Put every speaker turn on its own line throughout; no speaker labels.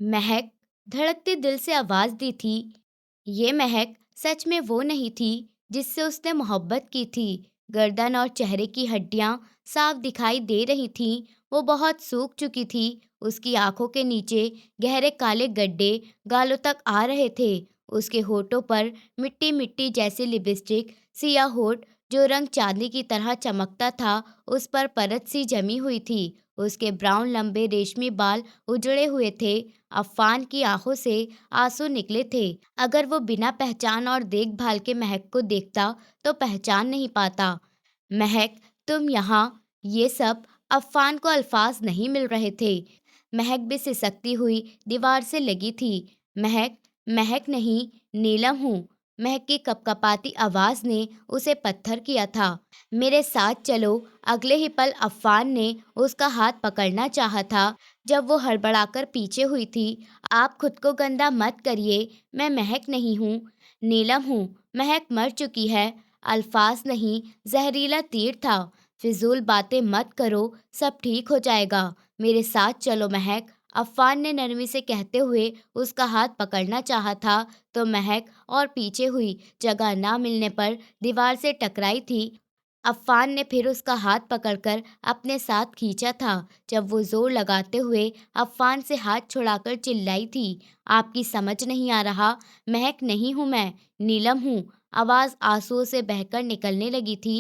महक धड़कते दिल से आवाज दी थी। ये महक सच में वो नहीं थी जिससे उसने मोहब्बत की थी। गर्दन और चेहरे की हड्डियां साफ दिखाई दे रही थीं। वो बहुत सूख चुकी थी। उसकी आंखों के नीचे गहरे काले गड्ढे गालों तक आ रहे थे। उसके होठों पर मिट्टी मिट्टी जैसी लिपस्टिक, सिया होठ जो रंग चांदी की तरह चमकता था, उस पर परत सी जमी हुई थी। उसके ब्राउन लंबे रेशमी बाल उजड़े हुए थे। अफ़ान की आंखों से आंसू निकले थे। अगर वो बिना पहचान और देखभाल के महक को देखता तो पहचान नहीं पाता। महक, तुम यहाँ। ये सब अफ़ान को अल्फाज नहीं मिल रहे थे। महक भी सिसकती हुई दीवार से लगी थी। महक, महक नहीं, नीलम हूँ। महक की कपकपाती आवाज ने उसे पत्थर किया था। मेरे साथ चलो। अगले ही पल अफ़ान ने उसका हाथ पकड़ना चाहा था। जब वो हड़बड़ाकर पीछे हुई थी। आप खुद को गंदा मत करिए। मैं महक नहीं हूँ, नीलम हूँ। महक मर चुकी है। अल्फाज नहीं, जहरीला तीर था। फिजूल बातें मत करो, सब ठीक हो जाएगा। मेरे साथ चलो महक। अफ़ान ने नरमी से कहते हुए उसका हाथ पकड़ना चाहा था तो महक और पीछे हुई। जगह ना मिलने पर दीवार से टकराई थी। अफ़ान ने फिर उसका हाथ पकड़कर अपने साथ खींचा था। जब वो जोर लगाते हुए अफ़ान से हाथ छुड़ाकर चिल्लाई थी, आपकी समझ नहीं आ रहा। महक नहीं हूँ मैं, नीलम हूँ। आवाज़ आंसुओं से बहकर निकलने लगी थी।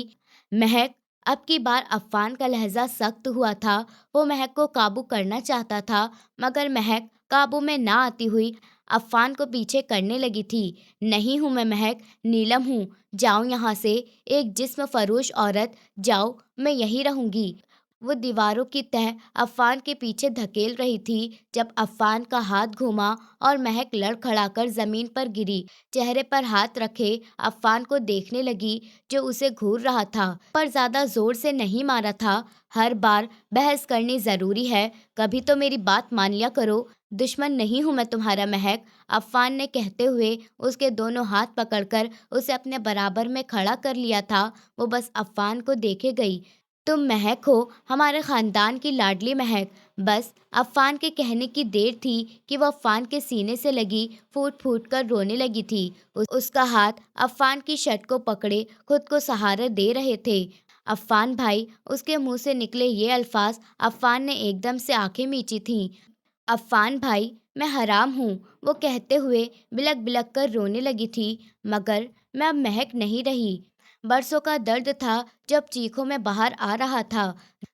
महक। अब की बार अफ़ान का लहजा सख्त हुआ था। वो महक को काबू करना चाहता था, मगर महक काबू में ना आती हुई अफ़ान को पीछे करने लगी थी। नहीं हूँ मैं महक, नीलम हूँ। जाओ यहाँ से, एक जिस्म फरोश औरत, जाओ, मैं यहीं रहूंगी। वो दीवारों की तह अफ़ान के पीछे धकेल रही थी जब अफ़ान का हाथ घूमा और महक लड़खड़ाकर जमीन पर गिरी। चेहरे पर हाथ रखे अफ़ान को देखने लगी जो उसे घूर रहा था, पर ज्यादा जोर से नहीं मारा था। हर बार बहस करनी जरूरी है, कभी तो मेरी बात मान लिया करो। दुश्मन नहीं हूं मैं तुम्हारा महक, अफ़ान ने कहते हुए उसके दोनों हाथ पकड़कर उसे अपने बराबर में खड़ा कर लिया था। वो बस अफ़ान को देखे गई। तुम महक हो, हमारे खानदान की लाडली महक। बस अफ़ान के कहने की देर थी कि वह अफ़ान के सीने से लगी फूट फूट कर रोने लगी थी। उसका हाथ अफ़ान की शर्ट को पकड़े खुद को सहारा दे रहे थे। अफ़ान भाई, उसके मुंह से निकले ये अल्फाज अफ़ान ने एकदम से आंखें मींची थीं। अफ़ान भाई, मैं हराम हूँ, वो कहते हुए बिलक बिलक कर रोने लगी थी। मगर मैं अब महक नहीं रही। बरसों का दर्द था जब चीखों में बाहर आ रहा था।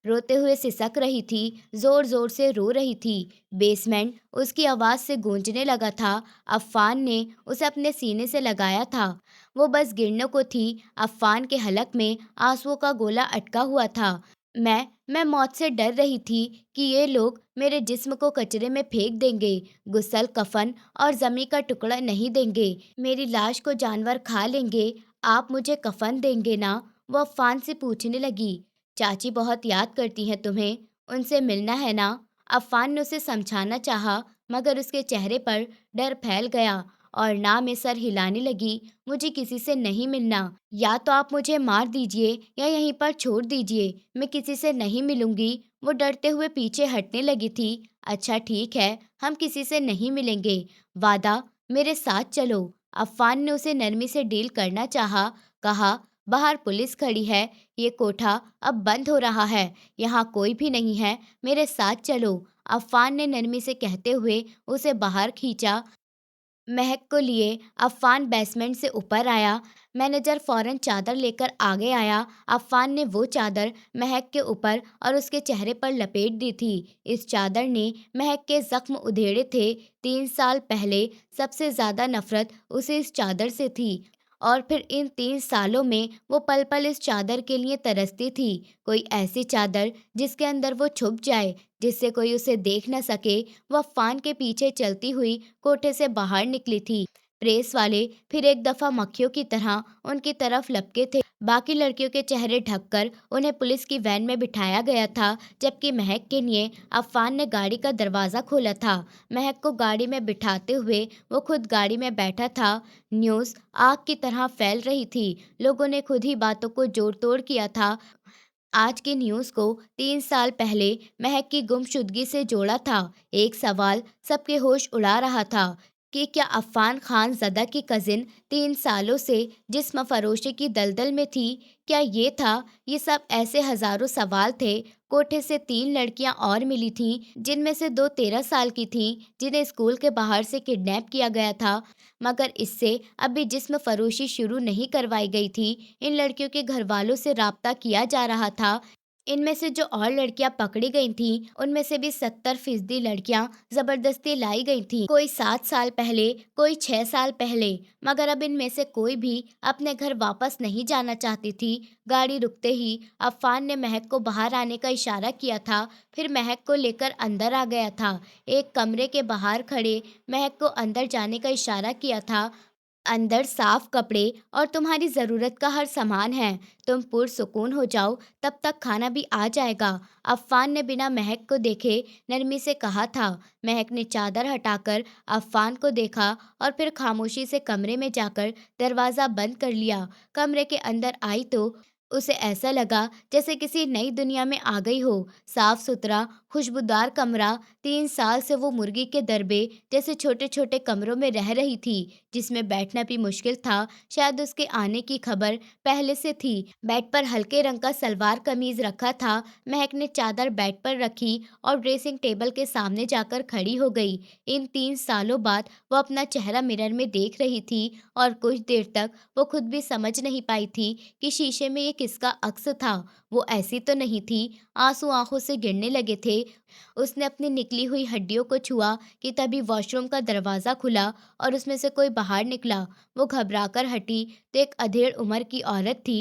रोते हुए सिसक रही थी, जोर जोर से रो रही थी। बेसमेंट उसकी आवाज़ से गूंजने लगा था। अफ़ान ने उसे अपने सीने से लगाया था। वो बस गिरने को थी। अफ़ान के हलक में आंसुओं का गोला अटका हुआ था। मैं मौत से डर रही थी कि ये लोग मेरे जिस्म को कचरे में फेंक देंगे, गुस्ल कफन और जमी का टुकड़ा नहीं देंगे, मेरी लाश को जानवर खा लेंगे। आप मुझे कफन देंगे ना? वो अफ़ान से पूछने लगी। चाची बहुत याद करती हैं तुम्हें, उनसे मिलना है ना? अफ़ान ने उसे समझाना चाहा, मगर उसके चेहरे पर डर फैल गया और ना में सर हिलाने लगी। मुझे किसी से नहीं मिलना। या तो आप मुझे मार दीजिए या यहीं पर छोड़ दीजिए, मैं किसी से नहीं मिलूंगी। वो डरते हुए पीछे हटने लगी थी। अच्छा ठीक है, हम किसी से नहीं मिलेंगे। वादा, मेरे साथ चलो। अफ़ान ने उसे नरमी से डील करना चाहा। कहा, बाहर पुलिस खड़ी है, ये कोठा अब बंद हो रहा है, यहाँ कोई भी नहीं है, मेरे साथ चलो। अफ़ान ने नरमी से कहते हुए उसे बाहर खींचा। महक को लिए अफ़ान बेसमेंट से ऊपर आया। मैनेजर फौरन चादर लेकर आगे आया। अफ़ान ने वो चादर महक के ऊपर और उसके चेहरे पर लपेट दी थी। इस चादर ने महक के जख्म उधेड़े थे। 3 साल पहले सबसे ज़्यादा नफरत उसे इस चादर से थी, और फिर इन 3 सालों में वो पल पल इस चादर के लिए तरसती थी। कोई ऐसी चादर जिसके अंदर वो छुप जाए, जिससे कोई उसे देख न सके। वह फ़ान के पीछे चलती हुई कोठे से बाहर निकली थी। प्रेस वाले फिर एक दफ़ा मक्खियों की तरह उनकी तरफ लपके थे। बाकी लड़कियों के चेहरे ढककर उन्हें पुलिस की वैन में बिठाया गया था, जबकि महक के लिए अफ़ान ने गाड़ी का दरवाज़ा खोला था। महक को गाड़ी में बिठाते हुए वो खुद गाड़ी में बैठा था। न्यूज़ आग की तरह फैल रही थी। लोगों ने खुद ही बातों को जोड़ तोड़ किया था। आज की न्यूज़ को 3 साल पहले महक की गुमशुदगी से जोड़ा था। एक सवाल सबके होश उड़ा रहा था कि क्या अफ़ान खान ज़दा की कज़िन 3 सालों से जिस्म फरोशी की दलदल में थी? क्या ये सब ऐसे हज़ारों सवाल थे। कोठे से 3 लड़कियां और मिली थीं, जिनमें से दो 13 साल की थीं, जिन्हें स्कूल के बाहर से किडनैप किया गया था। मगर इससे अभी जिस्म फरोशी शुरू नहीं करवाई गई थी। इन लड़कियों के घर वालों से राब्ता किया जा रहा था। इनमें से जो और लड़कियां पकड़ी गई थीं, उनमें से भी 70% लड़कियां जबरदस्ती लाई गई थीं। कोई 7 साल पहले, कोई 6 साल पहले। मगर अब इनमें से कोई भी अपने घर वापस नहीं जाना चाहती थी। गाड़ी रुकते ही अफ़ान ने महक को बाहर आने का इशारा किया था। फिर महक को लेकर अंदर आ गया था। एक कमरे के बाहर खड़े महक को अंदर जाने का इशारा किया था। अंदर साफ कपड़े और तुम्हारी ज़रूरत का हर सामान है। तुम पुरसुकून हो जाओ, तब तक खाना भी आ जाएगा। अफ़ान ने बिना महक को देखे नरमी से कहा था। महक ने चादर हटाकर अफ़ान को देखा और फिर खामोशी से कमरे में जाकर दरवाज़ा बंद कर लिया। कमरे के अंदर आई तो उसे ऐसा लगा जैसे किसी नई दुनिया में आ गई हो। साफ सुथरा, खुशबूदार कमरा। 3 साल से वो मुर्गी के दरबे जैसे छोटे छोटे कमरों में रह रही थी, जिसमें बैठना भी मुश्किल था। शायद उसके आने की खबर पहले से थी। बेड पर हल्के रंग का सलवार कमीज रखा था। महक ने चादर बेड पर रखी और ड्रेसिंग टेबल के सामने जाकर खड़ी हो गई। इन 3 सालों बाद वो अपना चेहरा मिरर में देख रही थी और कुछ देर तक वो खुद भी समझ नहीं पाई थी कि शीशे में ये किसका अक्स था। वो ऐसी तो नहीं थी। आंसू आंखों से गिरने लगे थे। उसने अपनी निकली हुई हड्डियों को छुआ कि तभी वॉशरूम का दरवाज़ा खुला और उसमें से कोई बाहर निकला। वो घबराकर हटी तो एक अधेड़ उम्र की औरत थी।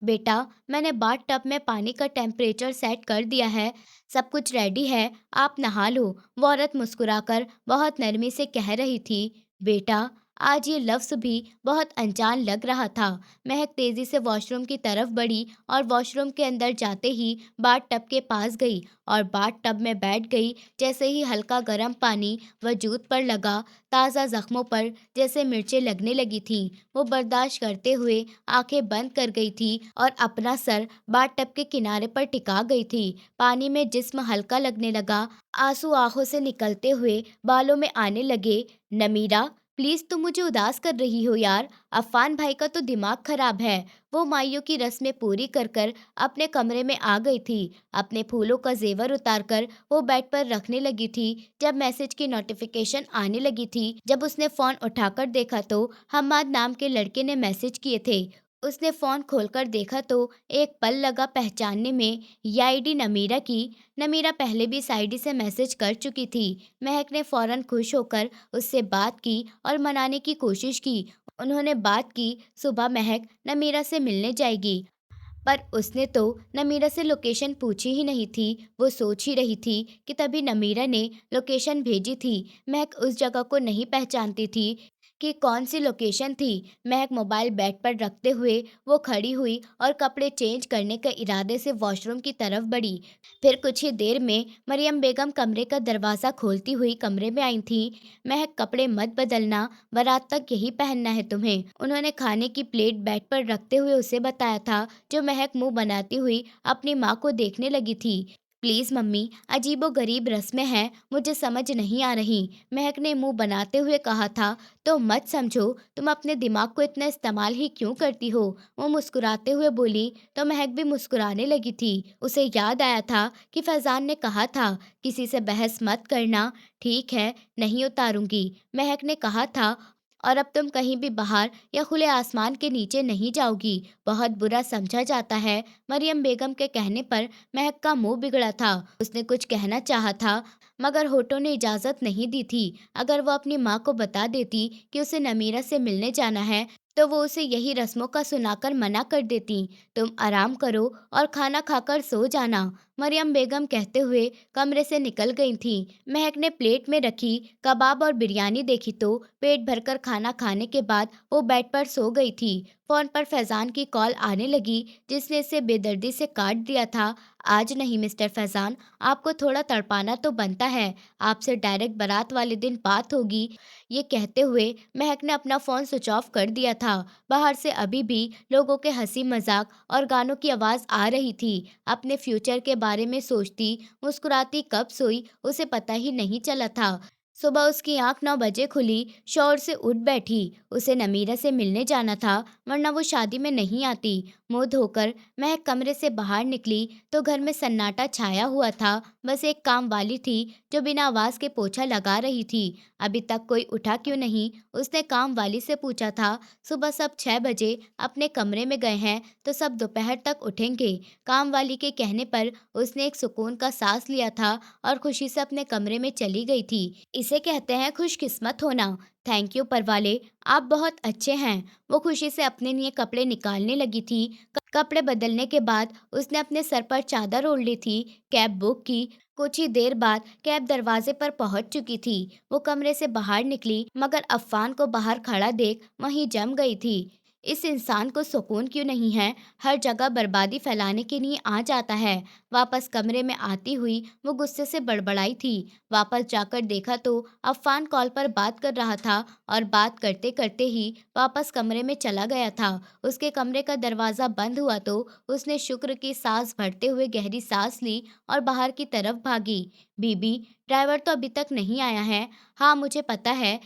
बेटा, मैंने बाथ टब में पानी का टेम्परेचर सेट कर दिया है। सब कुछ रेडी है, आप नहा लो। वो औरत मुस्कुराकर बहुत नरमी से कह रही थी। बेटा, आज ये लफ्ज़ भी बहुत अनजान लग रहा था। महक तेज़ी से वॉशरूम की तरफ बढ़ी और वॉशरूम के अंदर जाते ही बाथ टब के पास गई और बाथ टब में बैठ गई। जैसे ही हल्का गर्म पानी वजूद पर लगा, ताज़ा जख्मों पर जैसे मिर्चें लगने लगी थीं। वो बर्दाश्त करते हुए आंखें बंद कर गई थी और अपना सर बाथ टब के किनारे पर टिका गई थी। पानी में जिस्म हल्का लगने लगा। आंसू आंखों से निकलते हुए बालों में आने लगे। नमीरा, प्लीज तुम मुझे उदास कर रही हो यार। अफ़ान भाई का तो दिमाग खराब है। वो माइयों की रस्में पूरी कर कर अपने कमरे में आ गई थी। अपने फूलों का जेवर उतारकर वो बेड पर रखने लगी थी जब मैसेज की नोटिफिकेशन आने लगी थी। जब उसने फ़ोन उठाकर देखा तो हम्माद नाम के लड़के ने मैसेज किए थे। उसने फ़ोन खोलकर देखा तो एक पल लगा पहचानने में। ये आईडी नमीरा की। नमीरा पहले भी इस आईडी से मैसेज कर चुकी थी। महक ने फ़ौरन खुश होकर उससे बात की और मनाने की कोशिश की। उन्होंने बात की, सुबह महक नमीरा से मिलने जाएगी। पर उसने तो नमीरा से लोकेशन पूछी ही नहीं थी। वो सोच ही रही थी कि तभी नमीरा ने लोकेशन भेजी थी। महक उस जगह को नहीं पहचानती थी कि कौन सी लोकेशन थी। महक मोबाइल बेड पर रखते हुए वो खड़ी हुई और कपड़े चेंज करने के इरादे से वॉशरूम की तरफ बढ़ी। फिर कुछ ही देर में मरियम बेगम कमरे का दरवाज़ा खोलती हुई कमरे में आई थी। महक, कपड़े मत बदलना, बारात तक यही पहनना है तुम्हें। उन्होंने खाने की प्लेट बेड पर रखते हुए उसे बताया था, जो महक मुंह बनाती हुई अपनी माँ को देखने लगी थी। प्लीज़ मम्मी, अजीबो-गरीब रस्में हैं, मुझे समझ नहीं आ रही। महक ने मुंह बनाते हुए कहा था। तो मत समझो, तुम अपने दिमाग को इतना इस्तेमाल ही क्यों करती हो? वो मुस्कुराते हुए बोली तो महक भी मुस्कुराने लगी थी। उसे याद आया था कि फैज़ान ने कहा था, किसी से बहस मत करना। ठीक है, नहीं उतारूंगी, महक ने कहा था। और अब तुम कहीं भी बाहर या खुले आसमान के नीचे नहीं जाओगी, बहुत बुरा समझा जाता है। मरियम बेगम के कहने पर महक का मुंह बिगड़ा था। उसने कुछ कहना चाहा था, मगर होठों ने इजाज़त नहीं दी थी। अगर वो अपनी माँ को बता देती कि उसे नमीरा से मिलने जाना है, तो वो उसे यही रस्मों का सुनाकर मना कर देती। तुम आराम करो और खाना खाकर सो जाना, मरियम बेगम कहते हुए कमरे से निकल गई थी। महक ने प्लेट में रखी कबाब और बिरयानी देखी तो पेट भरकर खाना खाने के बाद वो बेड पर सो गई थी। फ़ोन पर फैज़ान की कॉल आने लगी, जिसने इसे बेदर्दी से काट दिया था। आज नहीं मिस्टर फैजान, आपको थोड़ा तड़पाना तो बनता है। आपसे डायरेक्ट बारात वाले दिन बात होगी। ये कहते हुए महक ने अपना फ़ोन स्विच ऑफ कर दिया था। बाहर से अभी भी लोगों के हंसी मजाक और गानों की आवाज़ आ रही थी। अपने फ्यूचर के बारे में सोचती मुस्कुराती कब सोई उसे पता ही नहीं चला था। सुबह उसकी आंख 9 बजे खुली, शौर से उठ बैठी। उसे नमीरा से मिलने जाना था, वरना वो शादी में नहीं आती। मुंह धोकर महक कमरे से बाहर निकली तो घर में सन्नाटा छाया हुआ था। बस एक काम वाली थी जो बिना आवाज के पोछा लगा रही थी। अभी तक कोई उठा क्यों नहीं, उसने काम वाली से पूछा था। सुबह सब 6 बजे अपने कमरे में गए हैं तो सब दोपहर तक उठेंगे। काम वाली के कहने पर उसने एक सुकून का सांस लिया था और खुशी से अपने कमरे में चली गई थी। इसे कहते हैं खुशकिस्मत होना। थैंक यू परवाले, आप बहुत अच्छे हैं। वो खुशी से अपने लिए कपड़े निकालने लगी थी। कपड़े बदलने के बाद उसने अपने सर पर चादर ओढ़ ली थी। कैब बुक की। कुछ ही देर बाद कैब दरवाजे पर पहुंच चुकी थी। वो कमरे से बाहर निकली मगर अफ़ान को बाहर खड़ा देख वहीं जम गई थी। इस इंसान को सुकून क्यों नहीं है, हर जगह बर्बादी फैलाने के लिए आ जाता है। वापस कमरे में आती हुई वो गुस्से से बड़बड़ाई थी। वापस जाकर देखा तो अफ़ान कॉल पर बात कर रहा था और बात करते करते ही वापस कमरे में चला गया था। उसके कमरे का दरवाज़ा बंद हुआ तो उसने शुक्र की सांस भरते हुए गहरी सांस ली और बाहर की तरफ भागी। बीबी, ड्राइवर तो अभी तक नहीं आया है। हाँ मुझे पता है,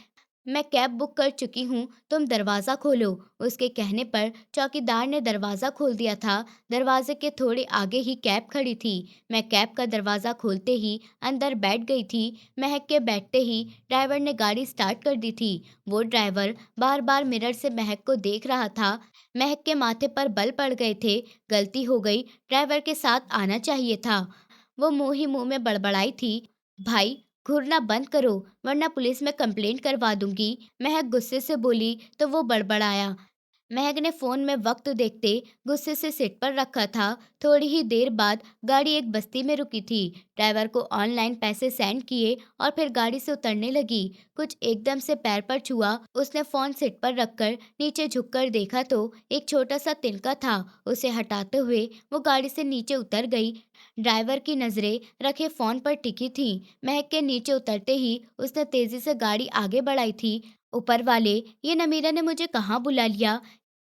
मैं कैब बुक कर चुकी हूँ, तुम दरवाज़ा खोलो। उसके कहने पर चौकीदार ने दरवाज़ा खोल दिया था। दरवाजे के थोड़े आगे ही कैब खड़ी थी। मैं कैब का दरवाज़ा खोलते ही अंदर बैठ गई थी। महक के बैठते ही ड्राइवर ने गाड़ी स्टार्ट कर दी थी। वो ड्राइवर बार बार मिरर से महक को देख रहा था। महक के माथे पर बल पड़ गए थे। गलती हो गई, ड्राइवर के साथ आना चाहिए था। वो मुंह ही मुंह में बड़बड़ाई थी। भाई, घूरना बंद करो वरना पुलिस में कंप्लेंट करवा दूंगी। महक गुस्से से बोली तो वो बड़बड़ाया। महक ने फोन में वक्त देखते गुस्से से सीट पर रखा था। थोड़ी ही देर बाद गाड़ी एक बस्ती में रुकी थी। ड्राइवर को ऑनलाइन पैसे सेंड किए और फिर गाड़ी से उतरने लगी। कुछ एकदम से पैर पर छुआ। उसने फोन सीट पर रखकर नीचे झुककर देखा तो एक छोटा सा तिनका था। उसे हटाते हुए वो गाड़ी से नीचे उतर गई। ड्राइवर की नजरें रखे फोन पर टिकी थी। महक के नीचे उतरते ही उसने तेजी से गाड़ी आगे बढ़ाई थी। ऊपर वाले, ये नमीरा ने मुझे कहाँ बुला लिया।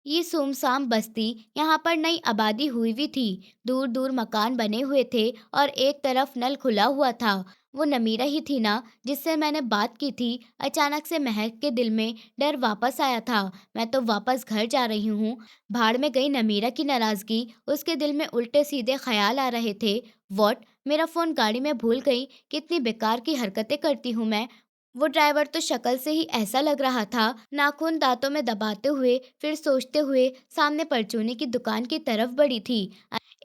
ये सुमसाम बस्ती, यहाँ पर नई आबादी हुई भी थी। दूर दूर मकान बने हुए थे और एक तरफ नल खुला हुआ था। वो नमीरा ही थी ना जिससे मैंने बात की थी। अचानक से महक के दिल में डर वापस आया था। मैं तो वापस घर जा रही हूँ। भाड़ में गई नमीरा की नाराजगी। उसके दिल में उल्टे सीधे ख्याल आ रहे थे। वॉट, मेरा फोन गाड़ी में भूल गई। कितनी बेकार की हरकतें करती हूँ मैं। वो ड्राइवर तो शक्ल से ही ऐसा लग रहा था। नाखून दांतों में दबाते हुए फिर सोचते हुए सामने परचूनी की दुकान की तरफ बढ़ी थी।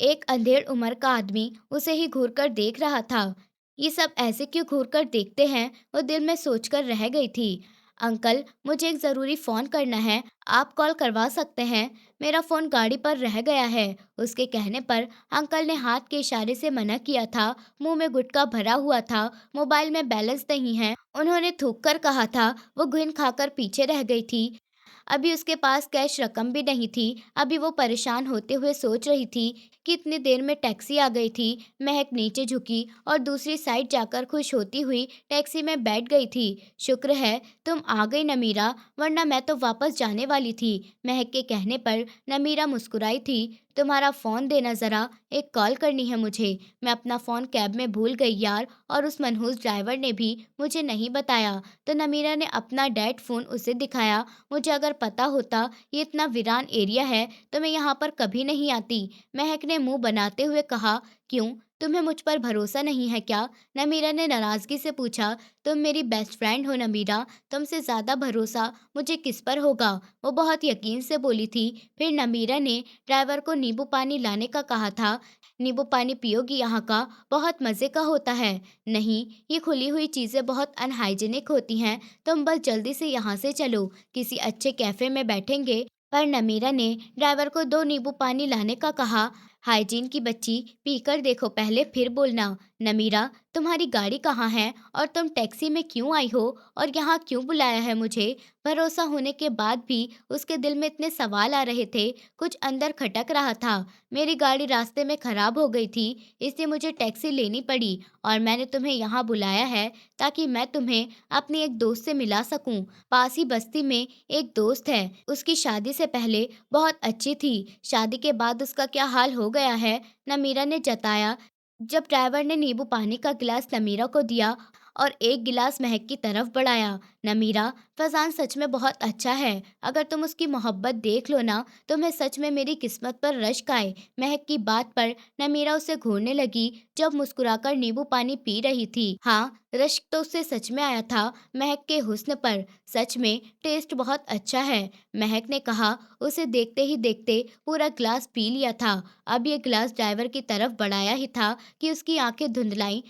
एक अंधेड़ उम्र का आदमी उसे ही घूर कर देख रहा था। ये सब ऐसे क्यों घूर कर देखते हैं, वो दिल में सोचकर रह गई थी। अंकल, मुझे एक ज़रूरी फ़ोन करना है, आप कॉल करवा सकते हैं। मेरा फ़ोन गाड़ी पर रह गया है। उसके कहने पर अंकल ने हाथ के इशारे से मना किया था। मुंह में गुटखा भरा हुआ था। मोबाइल में बैलेंस नहीं है, उन्होंने थूक कर कहा था। वो घिन खाकर पीछे रह गई थी। अभी उसके पास कैश रकम भी नहीं थी। अभी वो परेशान होते हुए सोच रही थी कि इतनी देर में टैक्सी आ गई थी। महक नीचे झुकी और दूसरी साइड जाकर खुश होती हुई टैक्सी में बैठ गई थी। शुक्र है तुम आ गई नमीरा, वरना मैं तो वापस जाने वाली थी। महक के कहने पर नमीरा मुस्कुराई थी। तुम्हारा फ़ोन देना ज़रा, एक कॉल करनी है मुझे। मैं अपना फ़ोन कैब में भूल गई यार, और उस मनहूस ड्राइवर ने भी मुझे नहीं बताया। तो नमीरा ने अपना डैड फ़ोन उसे दिखाया। मुझे अगर पता होता ये इतना वीरान एरिया है तो मैं यहाँ पर कभी नहीं आती। महक ने मुंह बनाते हुए कहा। क्यों, तुम्हें मुझ पर भरोसा नहीं है क्या? नमीरा ने नाराज़गी से पूछा। तुम मेरी बेस्ट फ्रेंड हो नमीरा, तुमसे ज़्यादा भरोसा मुझे किस पर होगा? वो बहुत यकीन से बोली थी। फिर नमीरा ने ड्राइवर को नींबू पानी लाने का कहा था। नींबू पानी पियोगी, यहाँ का बहुत मज़े का होता है। नहीं, ये खुली हुई चीज़ें बहुत अनहाइजीनिक होती हैं। तुम बस जल्दी से यहाँ से चलो, किसी अच्छे कैफ़े में बैठेंगे। पर नमीरा ने ड्राइवर को 2 नींबू पानी लाने का कहा। हाइजीन की बच्ची, पीकर देखो पहले फिर बोलना। नमीरा, तुम्हारी गाड़ी कहाँ है और तुम टैक्सी में क्यों आई हो और यहाँ क्यों बुलाया है मुझे? भरोसा होने के बाद भी उसके दिल में इतने सवाल आ रहे थे, कुछ अंदर खटक रहा था। मेरी गाड़ी रास्ते में खराब हो गई थी, इसलिए मुझे टैक्सी लेनी पड़ी और मैंने तुम्हें यहाँ बुलाया है ताकि मैं तुम्हें अपनी एक दोस्त से मिला सकूं। पास ही बस्ती में एक दोस्त है, उसकी शादी से पहले बहुत अच्छी थी, शादी के बाद उसका क्या हाल हो गया है, नमीरा ने जताया। जब ड्राइवर ने नींबू पानी का गिलास नमीरा को दिया और एक गिलास महक की तरफ बढ़ाया। नमीरा, फैजान सच में बहुत अच्छा है। अगर तुम उसकी मोहब्बत देख लो ना, तुम्हें सच में मेरी किस्मत पर रश्क आए। महक की बात पर नमीरा उसे घूरने लगी, जब मुस्कुराकर नींबू पानी पी रही थी। हाँ, रश्क तो उसे सच में आया था महक के हुस्न पर। सच में टेस्ट बहुत अच्छा है, महक ने कहा। उसे देखते ही देखते पूरा गिलास पी लिया था। अब ये गिलास ड्राइवर की तरफ बढ़ाया ही था कि उसकी आंखें धुंधलाईं।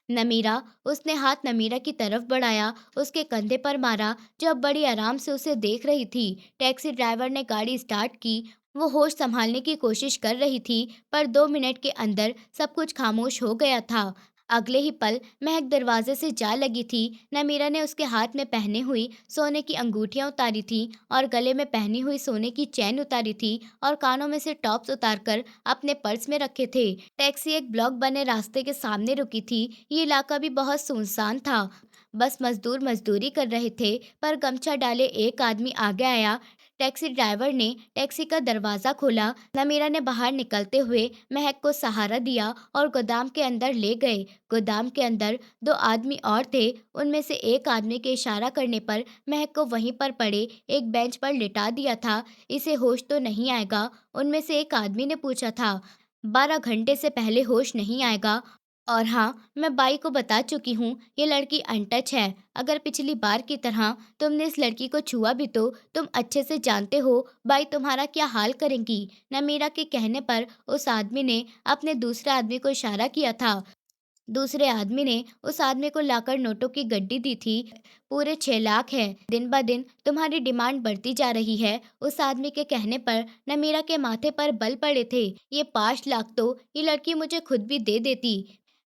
नमीरा, उसने हाथ नमीरा की तरफ बढ़ाया, उसके कंधे पर मारा, जो अब बड़ी आराम से उसे देख रही थी। टैक्सी ड्राइवर ने गाड़ी स्टार्ट की। वो होश संभालने की कोशिश कर रही थी, पर 2 मिनट के अंदर सब कुछ खामोश हो गया था। अगले ही पल महक दरवाजे से जा लगी थी। नमीरा ने उसके हाथ में पहने हुई सोने की अंगूठियां उतारी थी और गले में पहनी हुई सोने की चैन उतारी थी और कानों में से टॉप्स उतारकर अपने पर्स में रखे थे। टैक्सी एक ब्लॉक बने रास्ते के सामने रुकी थी। ये इलाका भी बहुत सुनसान था। बस मजदूर मजदूरी कर रहे थे, पर गमछा डाले एक आदमी आगे आया। टैक्सी ड्राइवर ने टैक्सी का दरवाजा खोला। नमीरा ने बाहर निकलते हुए महक को सहारा दिया और गोदाम के अंदर ले गए। गोदाम के अंदर 2 आदमी और थे। उनमें से एक आदमी के इशारा करने पर महक को वहीं पर पड़े एक बेंच पर लिटा दिया था। इसे होश तो नहीं आएगा, उनमें से एक आदमी ने पूछा था। 12 घंटे से पहले होश नहीं आएगा। और हाँ, मैं बाई को बता चुकी हूँ, ये लड़की अनटच है। अगर पिछली बार की तरह तुमने इस लड़की को छुआ भी तो तुम अच्छे से जानते हो बाई तुम्हारा क्या हाल करेंगी। नमीरा के कहने पर उस आदमी ने अपने दूसरे आदमी को इशारा किया था। दूसरे आदमी ने उस आदमी को लाकर नोटों की गड्डी दी थी। पूरे 6 लाख है। दिन ब दिन तुम्हारी डिमांड बढ़ती जा रही है। उस आदमी के कहने पर नमीरा के माथे पर बल पड़े थे। ये 5 लाख तो ये लड़की मुझे खुद भी दे देती।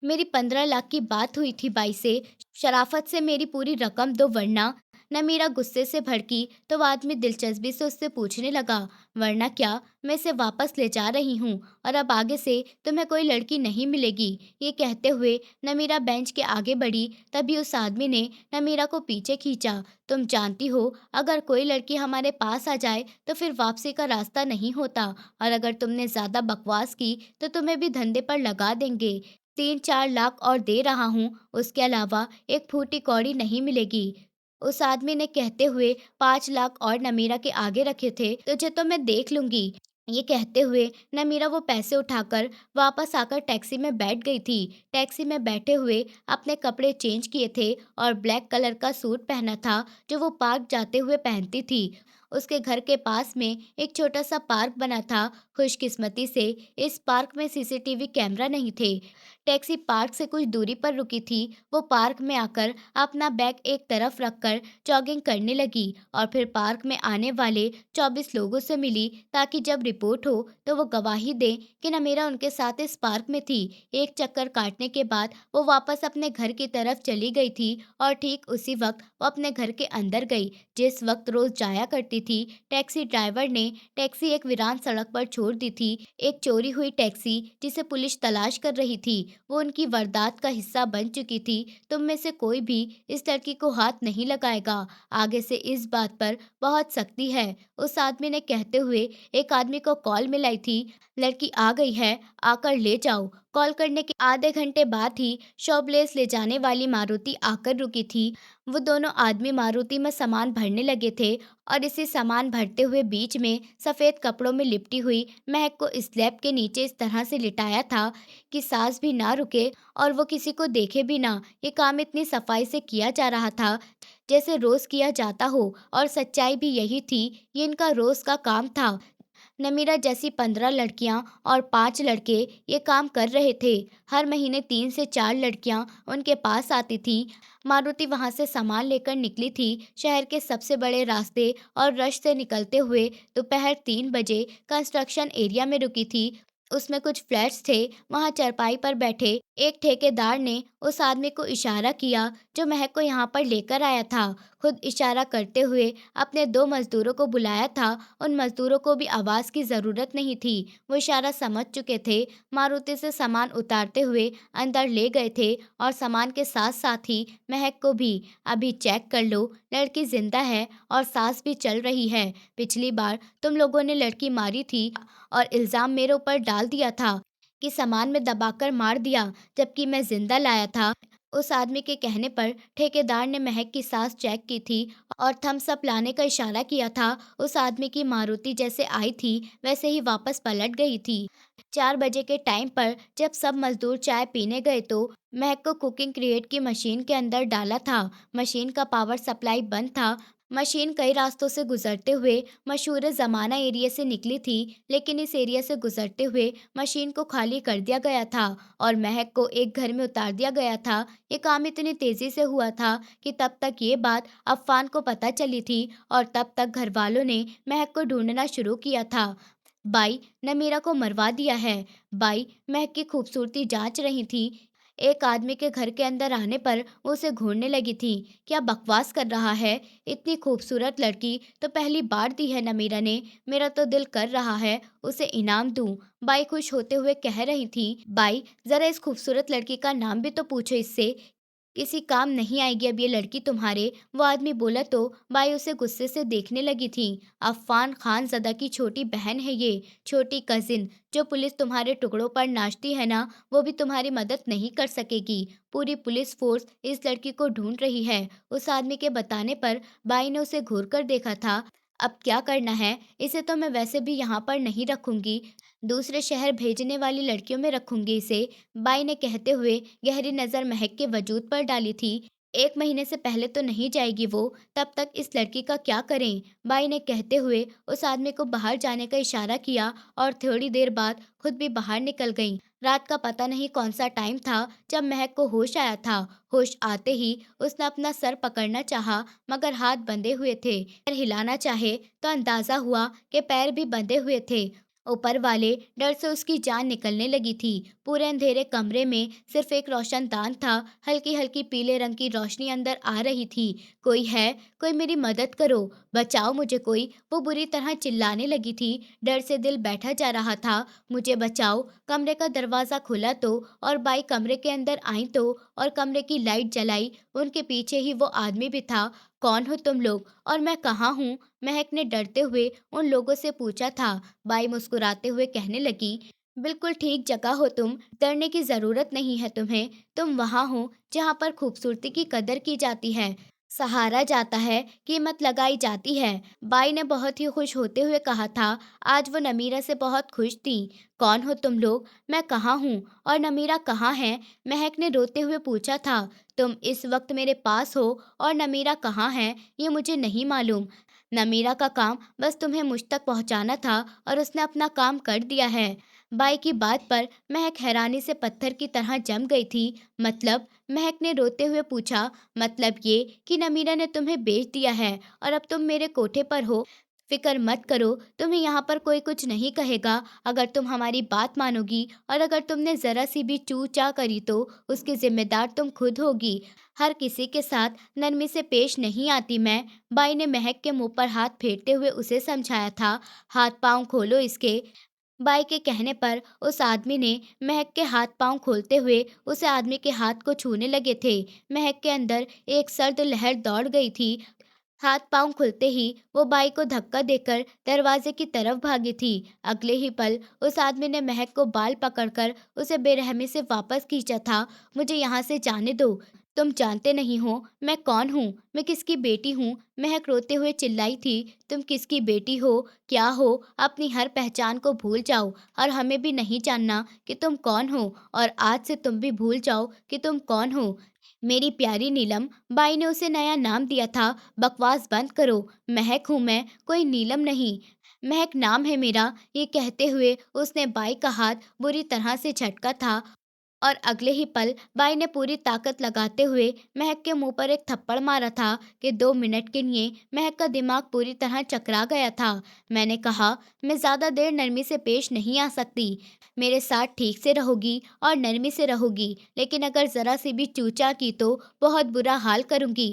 मेरी 15 लाख की बात हुई थी बाई से। शराफत से मेरी पूरी रकम दो, वरना। नमीरा गुस्से से भड़की तो वो आदमी दिलचस्पी से उससे पूछने लगा, वरना क्या? मैं इसे वापस ले जा रही हूँ और अब आगे से तुम्हें कोई लड़की नहीं मिलेगी। ये कहते हुए नमीरा बेंच के आगे बढ़ी। तभी उस आदमी ने नमीरा को पीछे खींचा। तुम जानती हो, अगर कोई लड़की हमारे पास आ जाए तो फिर वापसी का रास्ता नहीं होता, और अगर तुमने ज्यादा बकवास की तो तुम्हें भी धंधे पर लगा देंगे। 3-4 लाख और दे रहा हूँ, उसके अलावा एक फूटी कौड़ी नहीं मिलेगी। उस आदमी ने कहते हुए 5 लाख और नमीरा के आगे रखे थे। तुझे तो मैं देख लूंगी। ये कहते हुए नमीरा वो पैसे उठाकर वापस आकर टैक्सी में बैठ गई थी। टैक्सी में बैठे हुए अपने कपड़े चेंज किए थे और ब्लैक कलर का सूट पहना था, जो वो पार्क जाते हुए पहनती थी। उसके घर के पास में एक छोटा सा पार्क बना था। खुशकिस्मती से इस पार्क में सीसीटीवी कैमरा नहीं थे। टैक्सी पार्क से कुछ दूरी पर रुकी थी। वो पार्क में आकर अपना बैग एक तरफ रखकर जॉगिंग करने लगी और फिर पार्क में आने वाले 24 लोगों से मिली, ताकि जब रिपोर्ट हो तो वो गवाही दें कि नमीरा उनके साथ इस पार्क में थी। एक चक्कर काटने के बाद वो वापस अपने घर की तरफ चली गई थी और ठीक उसी वक्त वो अपने घर के अंदर गई, जिस वक्त रोज जाया करती थी। टैक्सी ड्राइवर ने टैक्सी एक वीरान सड़क पर छोड़ दी थी। एक चोरी हुई टैक्सी जिसे पुलिस तलाश कर रही थी, वो उनकी वारदात का हिस्सा बन चुकी थी। तुम में से कोई भी इस लड़की को हाथ नहीं लगाएगा। आगे से इस बात पर बहुत सख्ती है। उस आदमी ने कहते हुए एक आदमी को कॉल मिलाई थी। लड़की आ गई है, आकर ले जाओ। कॉल करने के आधे घंटे बाद ही शॉपलेस ले जाने वाली मारुति आकर रुकी थी। वो दोनों आदमी मारुति में सामान भरने लगे थे और इसी सामान भरते हुए बीच में सफेद कपड़ों में लिपटी हुई महक को स्लैब के नीचे इस तरह से लिटाया था कि सांस भी ना रुके और वो किसी को देखे भी ना। ये काम इतनी सफाई से किया जा रहा था जैसे रोज किया जाता हो, और सच्चाई भी यही थी। ये इनका रोज का काम था। नमीरा जैसी 15 लड़कियां और 5 लड़के ये काम कर रहे थे। हर महीने 3 से 4 लड़कियां उनके पास आती थी। मारुति वहां से सामान लेकर निकली थी। शहर के सबसे बड़े रास्ते और रश से निकलते हुए दोपहर 3 बजे कंस्ट्रक्शन एरिया में रुकी थी। उसमें कुछ फ्लैट्स थे। वहां चारपाई पर बैठे एक ठेकेदार ने उस आदमी को इशारा किया जो महक को यहाँ पर लेकर आया था। खुद इशारा करते हुए अपने 2 मजदूरों को बुलाया था। उन मजदूरों को भी आवाज की जरूरत नहीं थी, वो इशारा समझ चुके थे। मारुति से सामान उतारते हुए अंदर ले गए थे और सामान के साथ साथ ही महक को भी। अभी चेक कर लो, लड़की जिंदा है और सांस भी चल रही है। पिछली बार तुम लोगों ने लड़की मारी थी और इल्ज़ाम मेरे ऊपर डाल दिया था कि सामान में दबाकर मार दिया, जबकि मैं जिंदा लाया था। उस आदमी के कहने पर ठेकेदार ने महक की सांस चेक की थी और थम्स अप लाने का इशारा किया था। उस आदमी की मारुति जैसे आई थी वैसे ही वापस पलट गई थी। 4 बजे के टाइम पर जब सब मजदूर चाय पीने गए तो महक को कुकिंग क्रिएट की मशीन के अंदर डाला था। मशीन का पावर सप्लाई बंद था। मशीन कई रास्तों से गुजरते हुए मशहूर ज़माना एरिया से निकली थी, लेकिन इस एरिया से गुजरते हुए मशीन को खाली कर दिया गया था और महक को एक घर में उतार दिया गया था। ये काम इतनी तेज़ी से हुआ था कि तब तक ये बात अफ़ान को पता चली थी और तब तक घर वालों ने महक को ढूंढना शुरू किया था। बाई ने मीरा को मरवा दिया है। बाई महक की खूबसूरती जांच रही थी। एक आदमी के घर के अंदर आने पर वो उसे घूरने लगी थी। क्या बकवास कर रहा है? इतनी खूबसूरत लड़की तो पहली बार दी है न मीरा ने। मेरा तो दिल कर रहा है उसे इनाम दूं। बाई खुश होते हुए कह रही थी। बाई, जरा इस खूबसूरत लड़की का नाम भी तो पूछो इससे। किसी काम नहीं आएगी अब ये लड़की तुम्हारे। वो आदमी बोला तो बाई उसे गुस्से से देखने लगी थी। अफ़ान खानज़दा की छोटी बहन है ये, छोटी कजिन। जो पुलिस तुम्हारे टुकड़ों पर नाचती है ना, वो भी तुम्हारी मदद नहीं कर सकेगी। पूरी पुलिस फोर्स इस लड़की को ढूंढ रही है। उस आदमी के बताने पर बाई ने उसे घूर कर देखा था। अब क्या करना है? इसे तो मैं वैसे भी यहाँ पर नहीं रखूंगी, दूसरे शहर भेजने वाली लड़कियों में रखूंगी इसे। बाई ने कहते हुए गहरी नज़र महक के वजूद पर डाली थी। 1 महीने से पहले तो नहीं जाएगी वो, तब तक इस लड़की का क्या करें? बाई ने कहते हुए उस आदमी को बाहर जाने का इशारा किया और थोड़ी देर बाद खुद भी बाहर निकल गई। रात का पता नहीं कौन सा टाइम था जब महक को होश आया था। होश आते ही उसने अपना सर पकड़ना चाहा, मगर हाथ बंधे हुए थे। पैर हिलाना चाहे तो अंदाजा हुआ कि पैर भी बंधे हुए थे। ऊपर वाले डर से उसकी जान निकलने लगी थी। पूरे अंधेरे कमरे में सिर्फ एक रोशनदान था। हल्की हल्की पीले रंग की रोशनी अंदर आ रही थी। कोई है? कोई मेरी मदद करो, बचाओ मुझे कोई। वो बुरी तरह चिल्लाने लगी थी। डर से दिल बैठा जा रहा था। मुझे बचाओ। कमरे का दरवाज़ा खुला तो और बाई कमरे के अंदर आई तो और कमरे की लाइट जलाई। उनके पीछे ही वो आदमी भी था। कौन हो तुम लोग और मैं कहाँ हूँ? महक ने डरते हुए उन लोगों से पूछा था। बाई मुस्कुराते हुए कहने लगी, बिल्कुल ठीक जगह हो तुम, डरने की ज़रूरत नहीं है तुम्हें। तुम वहाँ हो जहाँ पर खूबसूरती की कदर की जाती है, सहारा जाता है, कीमत लगाई जाती है। बाई ने बहुत ही खुश होते हुए कहा था। आज वो नमीरा से बहुत खुश थी। कौन हो तुम लोग? मैं कहाँ हूँ और नमीरा कहाँ है? महक ने रोते हुए पूछा था। तुम इस वक्त मेरे पास हो और नमीरा कहाँ है ये मुझे नहीं मालूम। नमीरा का काम बस तुम्हें मुझ तक पहुँचाना था और उसने अपना काम कर दिया है। बाई की बात पर महक हैरानी से पत्थर की तरह जम गई थी। मतलब? महक ने रोते हुए पूछा। मतलब ये कि नमीरा ने तुम्हें बेच दिया है और अब तुम मेरे कोठे पर हो। फिक्र मत करो, तुम्हें यहाँ पर कोई कुछ नहीं कहेगा अगर तुम हमारी बात मानोगी, और अगर तुमने जरा सी भी चू चा करी तो उसकी जिम्मेदार तुम खुद होगी। हर किसी के साथ नरमी से पेश नहीं आती मैं। बाई ने महक के मुंह पर हाथ फेरते हुए उसे समझाया था। हाथ पांव खोलो इसके। बाई के कहने पर उस आदमी ने महक के हाथ पांव खोलते हुए उसे आदमी के हाथ को छूने लगे थे। महक के अंदर एक सर्द लहर दौड़ गई थी। हाथ पांव खुलते ही वो बाई को धक्का देकर दरवाजे की तरफ भागी थी। अगले ही पल उस आदमी ने महक को बाल पकड़कर उसे बेरहमी से वापस खींचा था। मुझे यहाँ से जाने दो। तुम जानते नहीं हो मैं कौन हूँ, मैं किसकी बेटी हूँ। महक रोते हुए चिल्लाई थी। तुम किसकी बेटी हो? क्या हो? अपनी हर पहचान को भूल जाओ और हमें भी नहीं जानना कि तुम कौन हो, और आज से तुम भी भूल जाओ कि तुम कौन हो। मेरी प्यारी नीलम। बाई ने उसे नया नाम दिया था। बकवास बंद करो। महक हूँ मैं, कोई नीलम नहीं। महक नाम है मेरा। ये कहते हुए उसने बाई का हाथ बुरी तरह से झटका था और अगले ही पल बाई ने पूरी ताकत लगाते हुए महक के मुंह पर एक थप्पड़ मारा था कि 2 मिनट के लिए महक का दिमाग पूरी तरह चकरा गया था। मैंने कहा, मैं ज्यादा देर नरमी से पेश नहीं आ सकती। मेरे साथ ठीक से रहोगी और नरमी से रहोगी, लेकिन अगर जरा सी भी चूचा की तो बहुत बुरा हाल करूंगी।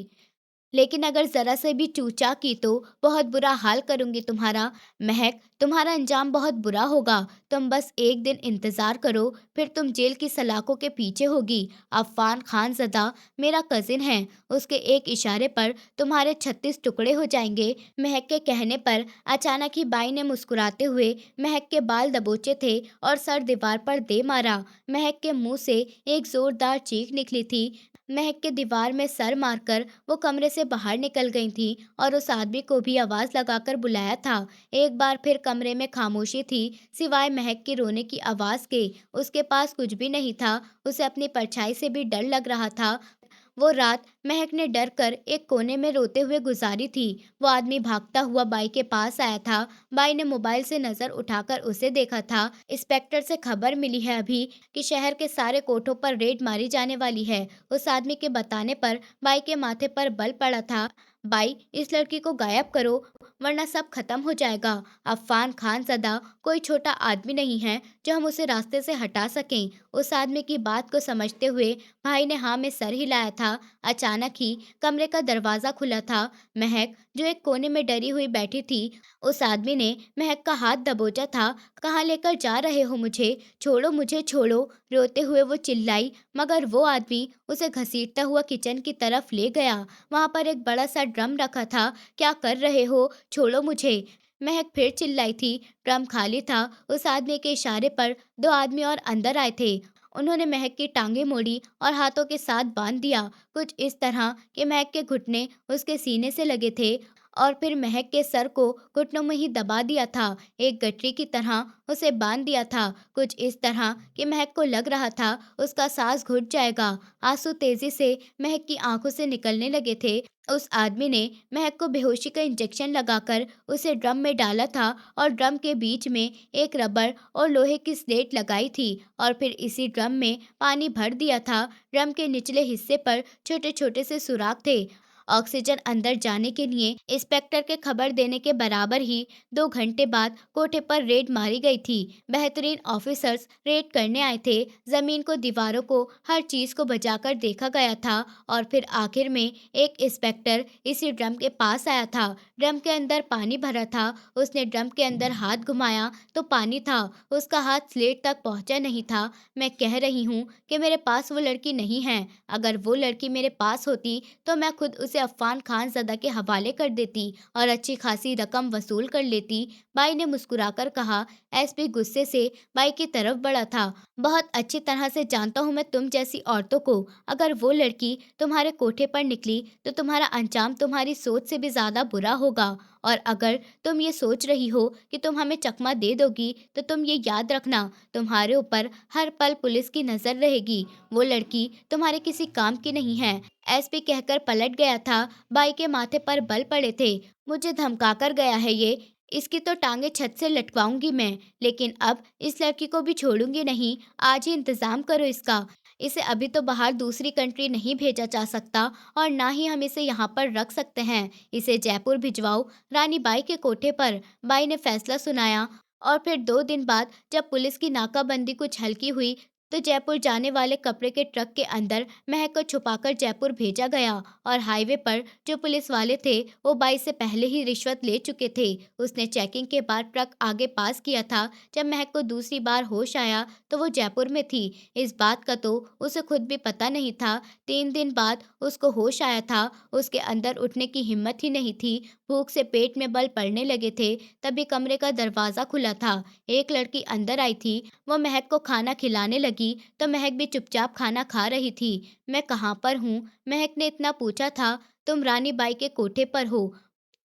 लेकिन अगर ज़रा से भी चूचा की तो बहुत बुरा हाल करूँगी तुम्हारा। महक, तुम्हारा अंजाम बहुत बुरा होगा। तुम बस एक दिन इंतज़ार करो, फिर तुम जेल की सलाखों के पीछे होगी। अफ़ान खानज़दा मेरा कज़िन है, उसके एक इशारे पर तुम्हारे 36 टुकड़े हो जाएंगे। महक के कहने पर अचानक ही बाई ने मुस्कुराते हुए महक के बाल दबोचे थे और सर दीवार पर दे मारा। महक के मुंह से एक ज़ोरदार चीख निकली थी। महक के दीवार में सर मारकर वो कमरे से बाहर निकल गई थी और उस आदमी को भी आवाज लगाकर बुलाया था। एक बार फिर कमरे में खामोशी थी, सिवाय महक की रोने की आवाज के। उसके पास कुछ भी नहीं था। उसे अपनी परछाई से भी डर लग रहा था। वो रात महक ने डर कर एक कोने में रोते हुए गुजारी थी। वो आदमी भागता हुआ बाई के पास आया था। बाई ने मोबाइल से नजर उठाकर उसे देखा था। इंस्पेक्टर से खबर मिली है अभी कि शहर के सारे कोठों पर रेड मारी जाने वाली है। उस आदमी के बताने पर बाई के माथे पर बल पड़ा था। बाई, इस लड़की को गायब करो, वरना सब खत्म हो जाएगा। अफ़ान खानज़दा कोई छोटा आदमी नहीं है जो हम उसे रास्ते से हटा सकें। उस आदमी की बात को समझते हुए भाई ने हाँ में सर हिलाया था। अचानक ही कमरे का दरवाजा खुला था। महक, जो एक कोने में डरी हुई बैठी थी, उस आदमी ने महक का हाथ दबोचा था। कहाँ लेकर जा रहे हो मुझे? छोड़ो मुझे, छोड़ो! रोते हुए वो चिल्लाई, मगर वो आदमी उसे घसीटता हुआ किचन की तरफ ले गया। वहां पर एक बड़ा सा ड्रम रखा था। क्या कर रहे हो? छोड़ो मुझे! महक फिर चिल्लाई थी। ड्रम खाली था। उस आदमी के इशारे पर 2 आदमी और अंदर आए थे। उन्होंने महक की टांगें मोड़ी और हाथों के साथ बांध दिया, कुछ इस तरह कि महक के घुटने उसके सीने से लगे थे और फिर महक के सर को घुटनों में ही दबा दिया था। एक गठरी की तरह उसे बांध दिया था, कुछ इस तरह कि महक को लग रहा था उसका सांस घुट जाएगा। आंसू तेजी से महक की आंखों से निकलने लगे थे। उस आदमी ने महक को बेहोशी का इंजेक्शन लगाकर उसे ड्रम में डाला था और ड्रम के बीच में एक रबर और लोहे की स्लेट लगाई थी और फिर इसी ड्रम में पानी भर दिया था। ड्रम के निचले हिस्से पर छोटे छोटे से सुराख थे। ऑक्सीजन अंदर जाने के लिए इंस्पेक्टर के खबर देने के बराबर ही 2 घंटे बाद कोठे पर रेड मारी गई थी। बेहतरीन ऑफिसर्स रेड करने आए थे। जमीन को, दीवारों को, हर चीज को बजाकर देखा गया था और फिर आखिर में एक इंस्पेक्टर इसी ड्रम के पास आया था। ड्रम के अंदर पानी भरा था। उसने ड्रम के अंदर हाथ घुमाया तो पानी था। उसका हाथ स्लेट तक पहुंचा नहीं था। मैं कह रही हूँ कि मेरे पास वो लड़की नहीं है। अगर वो लड़की मेरे पास होती तो मैं खुद उसे अफ़ान खानज़दा के हवाले कर देती और अच्छी खासी रकम वसूल कर लेती। बाई ने मुस्कुराकर कहा। एसपी गुस्से से बाई की तरफ बढ़ा था। बहुत अच्छी तरह से जानता हूँ मैं तुम जैसी औरतों को। अगर वो लड़की तुम्हारे कोठे पर निकली तो तुम्हारा अंजाम तुम्हारी सोच से भी ज्यादा बुरा होगा। और अगर तुम ये सोच रही हो कि तुम हमें चकमा दे दोगी तो तुम ये याद रखना, तुम्हारे ऊपर हर पल पुलिस की नजर रहेगी। वो लड़की तुम्हारे किसी काम की नहीं है। एसपी कहकर पलट गया था। बाई के माथे पर बल पड़े थे। मुझे धमकाकर गया है ये। इसकी तो टांगे छत से लटकाऊंगी मैं, लेकिन अब इस लड़की को भी छोड़ूंगी नहीं। आज ही इंतजाम करो इसका। इसे अभी तो बाहर दूसरी कंट्री नहीं भेजा जा सकता और ना ही हम इसे यहाँ पर रख सकते हैं। इसे जयपुर भिजवाओ, रानी बाई के कोठे पर। बाई ने फैसला सुनाया। और फिर 2 दिन बाद जब पुलिस की नाकाबंदी कुछ हल्की हुई तो जयपुर जाने वाले कपड़े के ट्रक के अंदर महक को छुपाकर जयपुर भेजा गया और हाईवे पर जो पुलिस वाले थे वो बाई से पहले ही रिश्वत ले चुके थे। उसने चेकिंग के बाद ट्रक आगे पास किया था। जब महक को दूसरी बार होश आया तो वो जयपुर में थी। इस बात का तो उसे खुद भी पता नहीं था। 3 दिन बाद उसको होश आया था। उसके अंदर उठने की हिम्मत ही नहीं थी। भूख से पेट में बल पड़ने लगे थे। तभी कमरे का दरवाजा खुला था। एक लड़की अंदर आई थी। वो महक को खाना खिलाने लगी तो महक भी चुपचाप खाना खा रही थी। मैं कहाँ पर हूँ? महक ने इतना पूछा था। तुम रानी बाई के कोठे पर हो।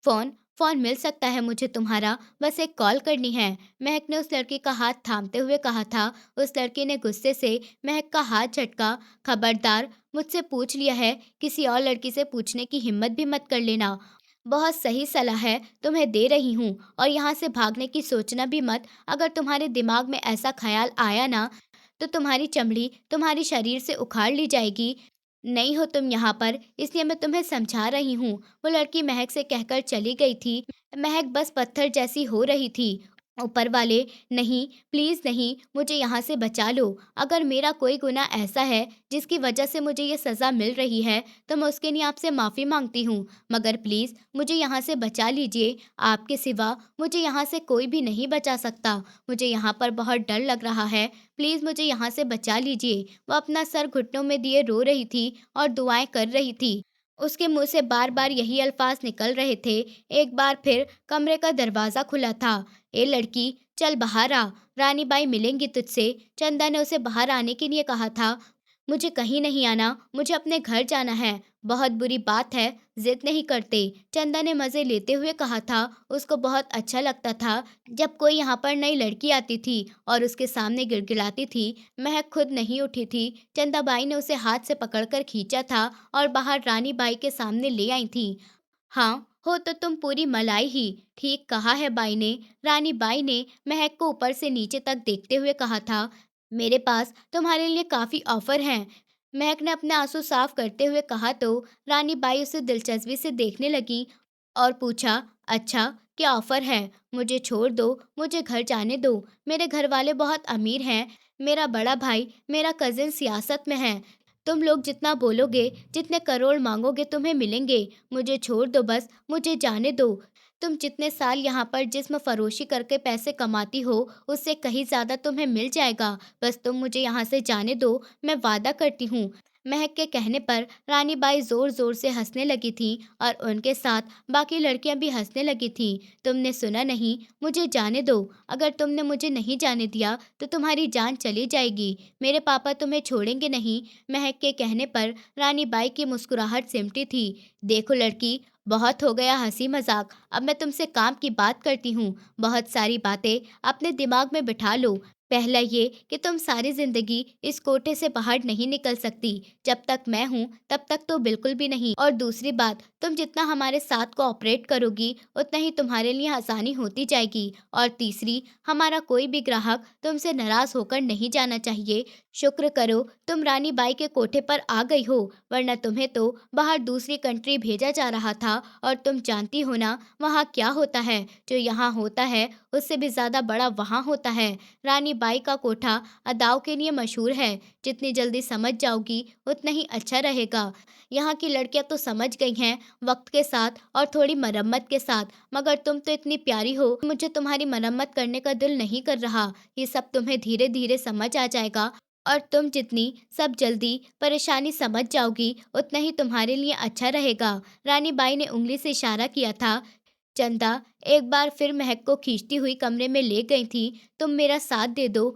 फोन फोन मिल सकता है मुझे तुम्हारा, बस एक कॉल करनी है। महक ने उस लड़की का हाथ थामते हुए कहा था। उस लड़की ने गुस्से से महक का हाथ झटका। खबरदार, मुझसे पूछ लिया है, किसी और लड़की से पूछने की हिम्मत भी मत कर लेना। बहुत सही सलाह है, तुम्हें दे रही हूँ। और यहाँ से भागने की सोचना भी मत। अगर तुम्हारे दिमाग में ऐसा ख्याल आया ना तो तुम्हारी चमड़ी तुम्हारी शरीर से उखाड़ ली जाएगी। नहीं हो तुम यहाँ पर, इसलिए मैं तुम्हें समझा रही हूँ। वो लड़की महक से कहकर चली गई थी। महक बस पत्थर जैसी हो रही थी। ऊपर वाले, नहीं, प्लीज़ नहीं, मुझे यहाँ से बचा लो। अगर मेरा कोई गुनाह ऐसा है जिसकी वजह से मुझे ये सज़ा मिल रही है, तो मैं उसके लिए आपसे माफ़ी माँगती हूँ। मगर प्लीज़ मुझे यहाँ से बचा लीजिए। आपके सिवा मुझे यहाँ से कोई भी नहीं बचा सकता। मुझे यहाँ पर बहुत डर लग रहा है। प्लीज़ मुझे यहाँ से बचा लीजिए। वो अपना सर घुटनों में दिए रो रही थी और दुआएँ कर रही थी। उसके मुँह से बार-बार यही अल्फ़ाज़ निकल रहे थे। एक बार फिर कमरे का दरवाज़ा खुला था। "ए लड़की, चल बाहर आ, रानी बाई मिलेंगी तुझसे।" चंदा ने उसे बाहर आने के लिए कहा था। "मुझे कहीं नहीं आना, मुझे अपने घर जाना है।" "बहुत बुरी बात है, ज़िद नहीं करते।" चंदा ने मज़े लेते हुए कहा था। उसको बहुत अच्छा लगता था जब कोई यहाँ पर नई लड़की आती थी और उसके सामने गिड़गिड़ाती थी। महक खुद नहीं उठी थी। चंदा बाई ने उसे हाथ से पकड़कर खींचा था और बाहर रानी बाई के सामने ले आई थी। "हाँ, हो तो तुम पूरी मलाई ही।" "ठीक कहा है बाई ने।" रानी बाई ने महक को ऊपर से नीचे तक देखते हुए कहा था। "मेरे पास तुम्हारे लिए काफ़ी ऑफ़र हैं।" महक ने अपने आंसू साफ करते हुए कहा तो रानी बाई उसे दिलचस्पी से देखने लगी और पूछा, "अच्छा, क्या ऑफ़र है? मुझे छोड़ दो, मुझे घर जाने दो। मेरे घर वाले बहुत अमीर हैं। मेरा बड़ा भाई, मेरा कज़िन सियासत में है। तुम लोग जितना बोलोगे, जितने करोड़ माँगोगे तुम्हें मिलेंगे। मुझे छोड़ दो बस, मुझे जाने दो। तुम जितने साल यहाँ पर जिस्म फ़रोशी करके पैसे कमाती हो, उससे कहीं ज़्यादा तुम्हें मिल जाएगा। बस तुम मुझे यहाँ से जाने दो, मैं वादा करती हूँ।" महक के कहने पर रानी बाई ज़ोर-ज़ोर से हँसने लगी थीं और उनके साथ बाकी लड़कियाँ भी हँसने लगी थीं। "तुमने सुना नहीं, मुझे जाने दो। अगर तुमने मुझे नहीं जाने दिया, तो तुम्हारी जान चली जाएगी। मेरे पापा तुम्हें छोड़ेंगे नहीं।" महक के कहने पर रानी बाई की मुस्कुराहट सिमटी थी। "देखो लड़की, बहुत हो गया हँसी मज़ाक, अब मैं तुमसे काम की बात करती हूँ। बहुत सारी बातें अपने दिमाग में बिठा लो। पहला ये कि तुम सारी ज़िंदगी इस कोठे से बाहर नहीं निकल सकती। जब तक मैं हूँ, तब तक तो बिल्कुल भी नहीं। और दूसरी बात, तुम जितना हमारे साथ कोऑपरेट करोगी, उतना ही तुम्हारे लिए आसानी होती जाएगी। और तीसरी, हमारा कोई भी ग्राहक तुमसे नाराज़ होकर नहीं जाना चाहिए। शुक्र करो तुम रानी बाई के कोठे पर आ गई हो, वरना तुम्हें तो बाहर दूसरी कंट्री भेजा जा रहा था और तुम जानती हो ना वहाँ क्या होता है। जो यहाँ होता है उससे भी ज़्यादा बड़ा वहाँ होता है। रानी बाई का कोठा अदाओं के लिए मशहूर है। जितनी जल्दी समझ जाओगी उतना ही अच्छा रहेगा। यहाँ की लड़कियाँ तो समझ गई हैं वक्त के साथ और थोड़ी मरम्मत के साथ, मगर तुम तो इतनी प्यारी हो, मुझे तुम्हारी मरम्मत करने का दिल नहीं कर रहा। ये सब तुम्हें धीरे धीरे समझ आ जाएगा और तुम जितनी सब जल्दी परेशानी समझ जाओगी, उतना ही तुम्हारे लिए अच्छा रहेगा। रानी बाई ने उँगली से इशारा किया था। चंदा एक बार फिर महक को खींचती हुई कमरे में ले गई थी। "तुम मेरा साथ दे दो।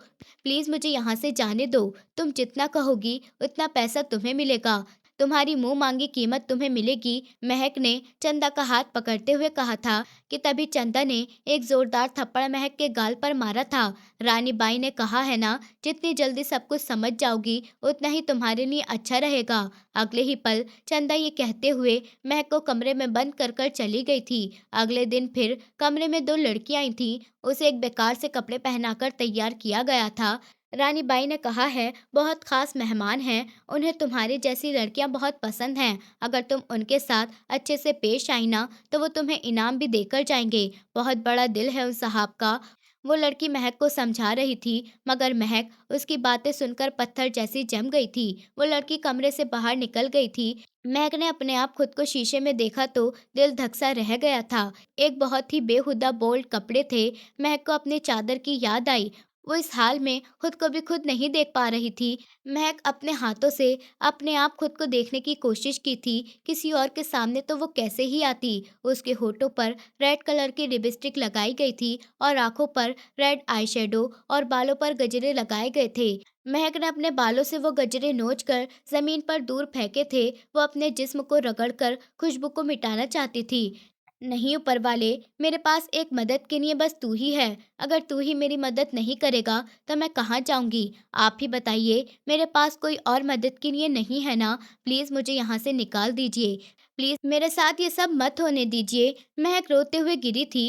प्लीज़ मुझे यहाँ से जाने दो। तुम जितना कहोगी उतना पैसा तुम्हें मिलेगा। तुम्हारी मुँह मांगी कीमत तुम्हें मिलेगी।" महक ने चंदा का हाथ पकड़ते हुए कहा था कि तभी चंदा ने एक ज़ोरदार थप्पड़ महक के गाल पर मारा था। रानी बाई ने कहा है ना, जितनी जल्दी सब कुछ समझ जाओगी उतना ही तुम्हारे लिए अच्छा रहेगा। अगले ही पल चंदा ये कहते हुए महक को कमरे में बंद कर कर चली गई थी। अगले दिन फिर कमरे में 2 लड़कियाँ आई थीं। उसे एक बेकार से कपड़े पहनाकर तैयार किया गया था। रानी बाई ने कहा है, बहुत ख़ास मेहमान हैं, उन्हें तुम्हारी जैसी लड़कियाँ बहुत पसंद हैं। अगर तुम उनके साथ अच्छे से पेश आई ना, तो वो तुम्हें इनाम भी देकर जाएँगे। बहुत बड़ा दिल है उन साहब का। वो लड़की महक को समझा रही थी, मगर महक उसकी बातें सुनकर पत्थर जैसी जम गई थी। वो लड़की कमरे से बाहर निकल गई थी। महक ने अपने आप खुद को शीशे में देखा तो दिल धकसा रह गया था। एक बहुत ही बेहुदा बोल्ड कपड़े थे। महक को अपनी चादर की याद आई। वो इस हाल में खुद को भी खुद नहीं देख पा रही थी। महक अपने हाथों से अपने आप खुद को देखने की कोशिश की थी। किसी और के सामने तो वो कैसे ही आती। उसके होठों पर रेड कलर की लिपस्टिक लगाई गई थी और आंखों पर रेड आईशैडो और बालों पर गजरे लगाए गए थे। महक ने अपने बालों से वो गजरे नोचकर ज़मीन पर दूर फेंके थे। वो अपने जिस्म को रगड़कर खुशबू को मिटाना चाहती थी। "नहीं ऊपर वाले, मेरे पास एक मदद के लिए बस तू ही है। अगर तू ही मेरी मदद नहीं करेगा तो मैं कहाँ जाऊँगी? आप ही बताइए, मेरे पास कोई और मदद के लिए नहीं है ना? प्लीज़ मुझे यहाँ से निकाल दीजिए। प्लीज़ मेरे साथ ये सब मत होने दीजिए।" महक रोते हुए गिरी थी।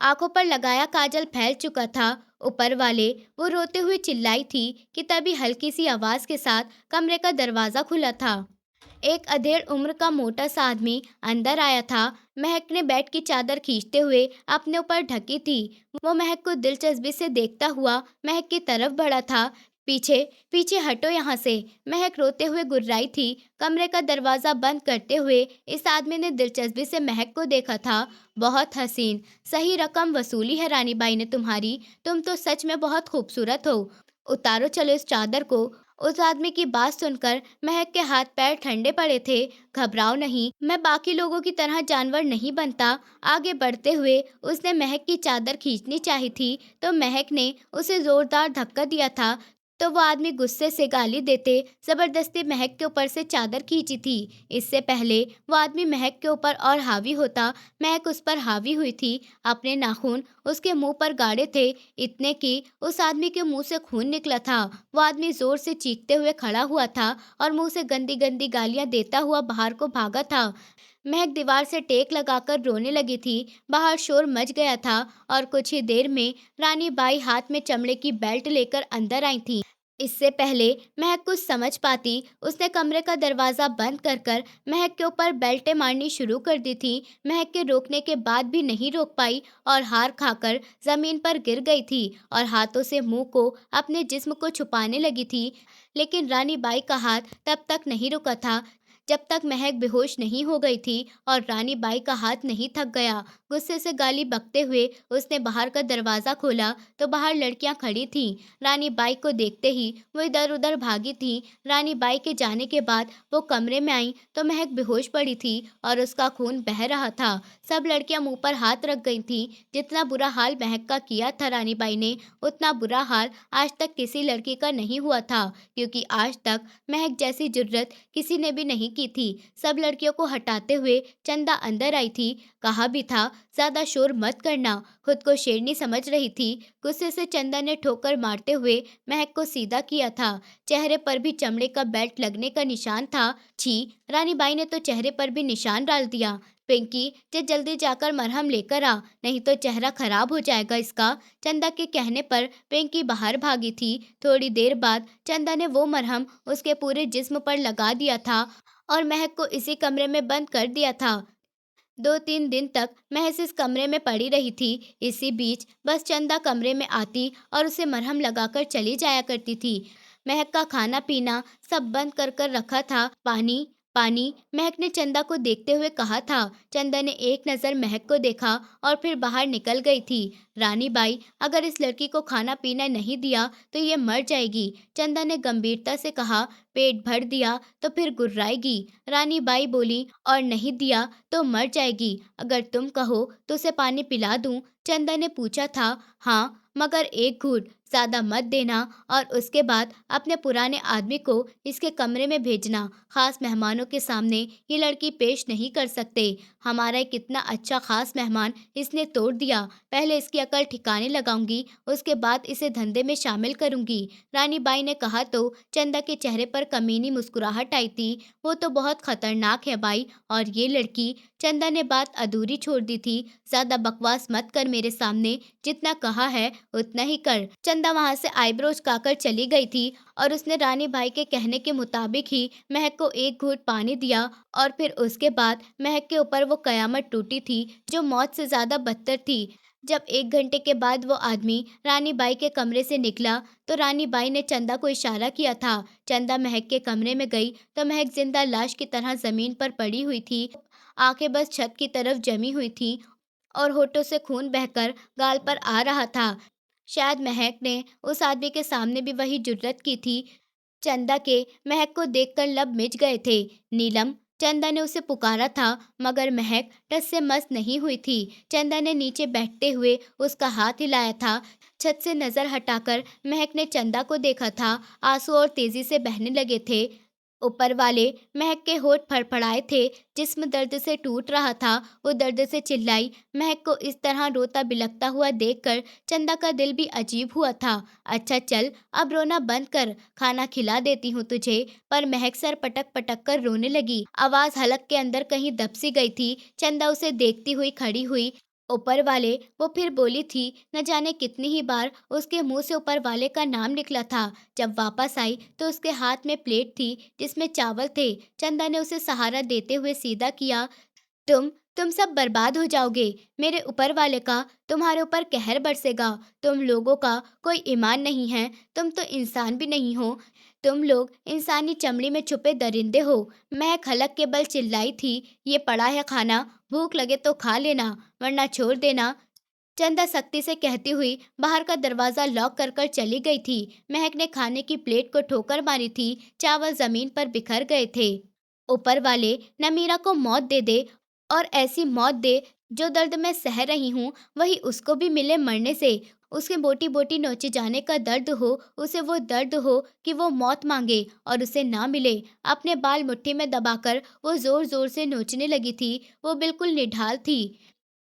आंखों पर लगाया काजल फैल चुका था। ऊपर वाले, वो रोते हुए चिल्लाई थी कि तभी हल्की सी आवाज के साथ कमरे का दरवाजा खुला था। एक अधेड़ उम्र का मोटा सा आदमी अंदर आया था। महक ने बेड की चादर खींचते हुए अपने ऊपर ढकी थी। वो महक को दिलचस्पी से देखता हुआ महक की तरफ बढ़ा था। पीछे, पीछे हटो यहाँ से। महक रोते हुए गुर्राई थी। कमरे का दरवाजा बंद करते हुए इस आदमी ने दिलचस्पी से महक को देखा था। बहुत हसीन। सही रकम वसूली है रानी बाई ने तुम्हारी। तुम तो सच में बहुत खूबसूरत हो। उतारो चलो इस चादर को। उस आदमी की बात सुनकर महक के हाथ पैर ठंडे पड़े थे। घबराओ नहीं, मैं बाकी लोगों की तरह जानवर नहीं बनता। आगे बढ़ते हुए उसने महक की चादर खींचनी चाही थी तो महक ने उसे जोरदार धक्का दिया था। तो वो आदमी गुस्से से गाली देते जबरदस्ती महक के ऊपर से चादर खींची थी। इससे पहले वो आदमी महक के ऊपर और हावी होता, महक उस पर हावी हुई थी। अपने नाखून उसके मुंह पर गाड़े थे, इतने कि उस आदमी के मुंह से खून निकला था। वो आदमी जोर से चीखते हुए खड़ा हुआ था और मुंह से गंदी गंदी गालियां देता हुआ बाहर को भागा था। महक दीवार से टेक लगाकर रोने लगी थी। बाहर शोर मच गया था और कुछ ही देर में रानी बाई हाथ में चमड़े की बेल्ट लेकर अंदर आई थी। इससे पहले महक कुछ समझ पाती, उसने कमरे का दरवाजा बंद कर महक के ऊपर बेल्टें मारनी शुरू कर दी थी। महक के रोकने के बाद भी नहीं रोक पाई और हार खाकर जमीन पर गिर गई थी और हाथों से मुंह को, अपने जिस्म को छुपाने लगी थी। लेकिन रानी बाई का हाथ तब तक नहीं रुका था जब तक महक बेहोश नहीं हो गई थी और रानी बाई का हाथ नहीं थक गया। गुस्से से गाली बकते हुए उसने बाहर का दरवाजा खोला तो बाहर लड़कियां खड़ी थीं। रानी बाई को देखते ही वो इधर उधर भागी थी। रानी बाई के जाने के बाद वो कमरे में आई तो महक बेहोश पड़ी थी और उसका खून बह रहा था। सब लड़कियां मुंह पर हाथ रख गई थीं। जितना बुरा हाल महक का किया था रानी बाई ने, उतना बुरा हाल आज तक किसी लड़की का नहीं हुआ था, क्योंकि आज तक महक जैसी जुर्रत किसी ने भी नहीं की थी। सब लड़कियों को हटाते हुए चंदा अंदर आई थी। कहा भी था ज्यादा शोर मत करना। खुद को शेरनी समझ रही थी। गुस्से से चंदा ने ठोकर मारते हुए महक को सीधा किया था। चेहरे पर भी चमड़े का बेल्ट लगने का निशान था। छी, रानी बाई ने तो चेहरे पर भी निशान डाल दिया। पिंकी, जल्दी जाकर मरहम लेकर आ, नहीं तो चेहरा खराब हो जाएगा इसका। चंदा के कहने पर पिंकी बाहर भागी थी। थोड़ी देर बाद चंदा ने वो मरहम उसके पूरे जिस्म पर लगा दिया था और महक को इसी कमरे में बंद कर दिया था। 2-3 दिन तक महज इस कमरे में पड़ी रही थी। इसी बीच बस चंदा कमरे में आती और उसे मरहम लगाकर चली जाया करती थी। महक का खाना पीना सब बंद कर रखा था। पानी, पानी, महक ने चंदा को देखते हुए कहा था। चंदा ने एक नज़र महक को देखा और फिर बाहर निकल गई थी। रानी बाई, अगर इस लड़की को खाना पीना नहीं दिया तो ये मर जाएगी। चंदा ने गंभीरता से कहा। पेट भर दिया तो फिर गुर्राएगी। रानी बाई बोली, और नहीं दिया तो मर जाएगी। अगर तुम कहो तो उसे पानी पिला दूं? चंदा ने पूछा था। हाँ, मगर एक घूंट, ज्यादा मत देना। और उसके बाद अपने पुराने आदमी को इसके कमरे में भेजना। खास मेहमानों के सामने ये लड़की पेश नहीं कर सकते। हमारा एक कितना अच्छा खास मेहमान इसने तोड़ दिया। पहले इसकी अकल ठिकाने लगाऊंगी, उसके बाद इसे धंधे में शामिल करूंगी। रानी बाई ने कहा तो चंदा के चेहरे पर कमीनी मुस्कुराहट आई थी। वो तो बहुत खतरनाक है बाई, और ये लड़की। चंदा ने बात अधूरी छोड़ दी थी। ज्यादा बकवास मत कर मेरे सामने, जितना कहा है उतना ही कर। चंदा वहां से आईब्रोज काकर चली गई थी और उसने रानी भाई के कहने के मुताबिक ही महक को एक घूंट पानी दिया और फिर उसके बाद महक के ऊपर वो कयामत टूटी थी जो मौत से ज्यादा बदतर थी। जब 1 घंटे के बाद वो आदमी रानी बाई के कमरे से निकला तो रानी बाई ने चंदा को इशारा किया था। चंदा महक के कमरे में गई तो महक जिंदा लाश की तरह जमीन पर पड़ी हुई थी। आंखें बस छत की तरफ जमी हुई थी और होठों से खून बहकर गाल पर आ रहा था। शायद महक ने उस आदमी के सामने भी वही जुर्रत की थी। चंदा के महक को देखकर लब मिच गए थे। नीलम, चंदा ने उसे पुकारा था, मगर महक टस से मस नहीं हुई थी। चंदा ने नीचे बैठते हुए उसका हाथ हिलाया था। छत से नजर हटाकर महक ने चंदा को देखा था। आंसू और तेजी से बहने लगे थे। ऊपर वाले, महक के होठ फड़फड़ाए थे। जिस्म दर्द से टूट रहा था। वो दर्द से चिल्लाई। महक को इस तरह रोता बिलखता हुआ देखकर चंदा का दिल भी अजीब हुआ था। अच्छा चल, अब रोना बंद कर, खाना खिला देती हूँ तुझे। पर महक सर पटक पटक कर रोने लगी। आवाज हलक के अंदर कहीं दब सी गई थी। चंदा उसे देखती हुई खड़ी हुई ऊपर वाले, वो फिर बोली थी। न जाने कितनी ही बार उसके मुंह से ऊपर वाले का नाम निकला था। जब वापस आई तो उसके हाथ में प्लेट थी जिसमें चावल थे। चंदा ने उसे सहारा देते हुए सीधा किया। तुम सब बर्बाद हो जाओगे। मेरे ऊपर वाले का तुम्हारे ऊपर कहर बरसेगा। तुम लोगों का कोई ईमान नहीं है। तुम तो इंसान भी नहीं हो। तुम लोग इंसानी चमड़ी में छुपे दरिंदे हो। मैं खलक के बल चिल्लाई थी, ये पड़ा है खाना, भूख लगे तो खा लेना, वरना छोड़ देना। चंदा सख्ती से कहती हुई बाहर का दरवाजा लॉक कर कर चली गई थी। महक ने खाने की प्लेट को ठोकर मारी थी। चावल जमीन पर बिखर गए थे। ऊपर वाले, न मीरा को मौत दे दे, और ऐसी मौत दे जो दर्द मैं सह रही हूँ वही उसको भी मिले मरने से। उसके बोटी बोटी नोचे जाने का दर्द हो, उसे वो दर्द हो कि वो मौत मांगे और उसे ना मिले। अपने बाल मुट्ठी में दबाकर वो जोर जोर से नोचने लगी थी। वो बिल्कुल निढाल थी।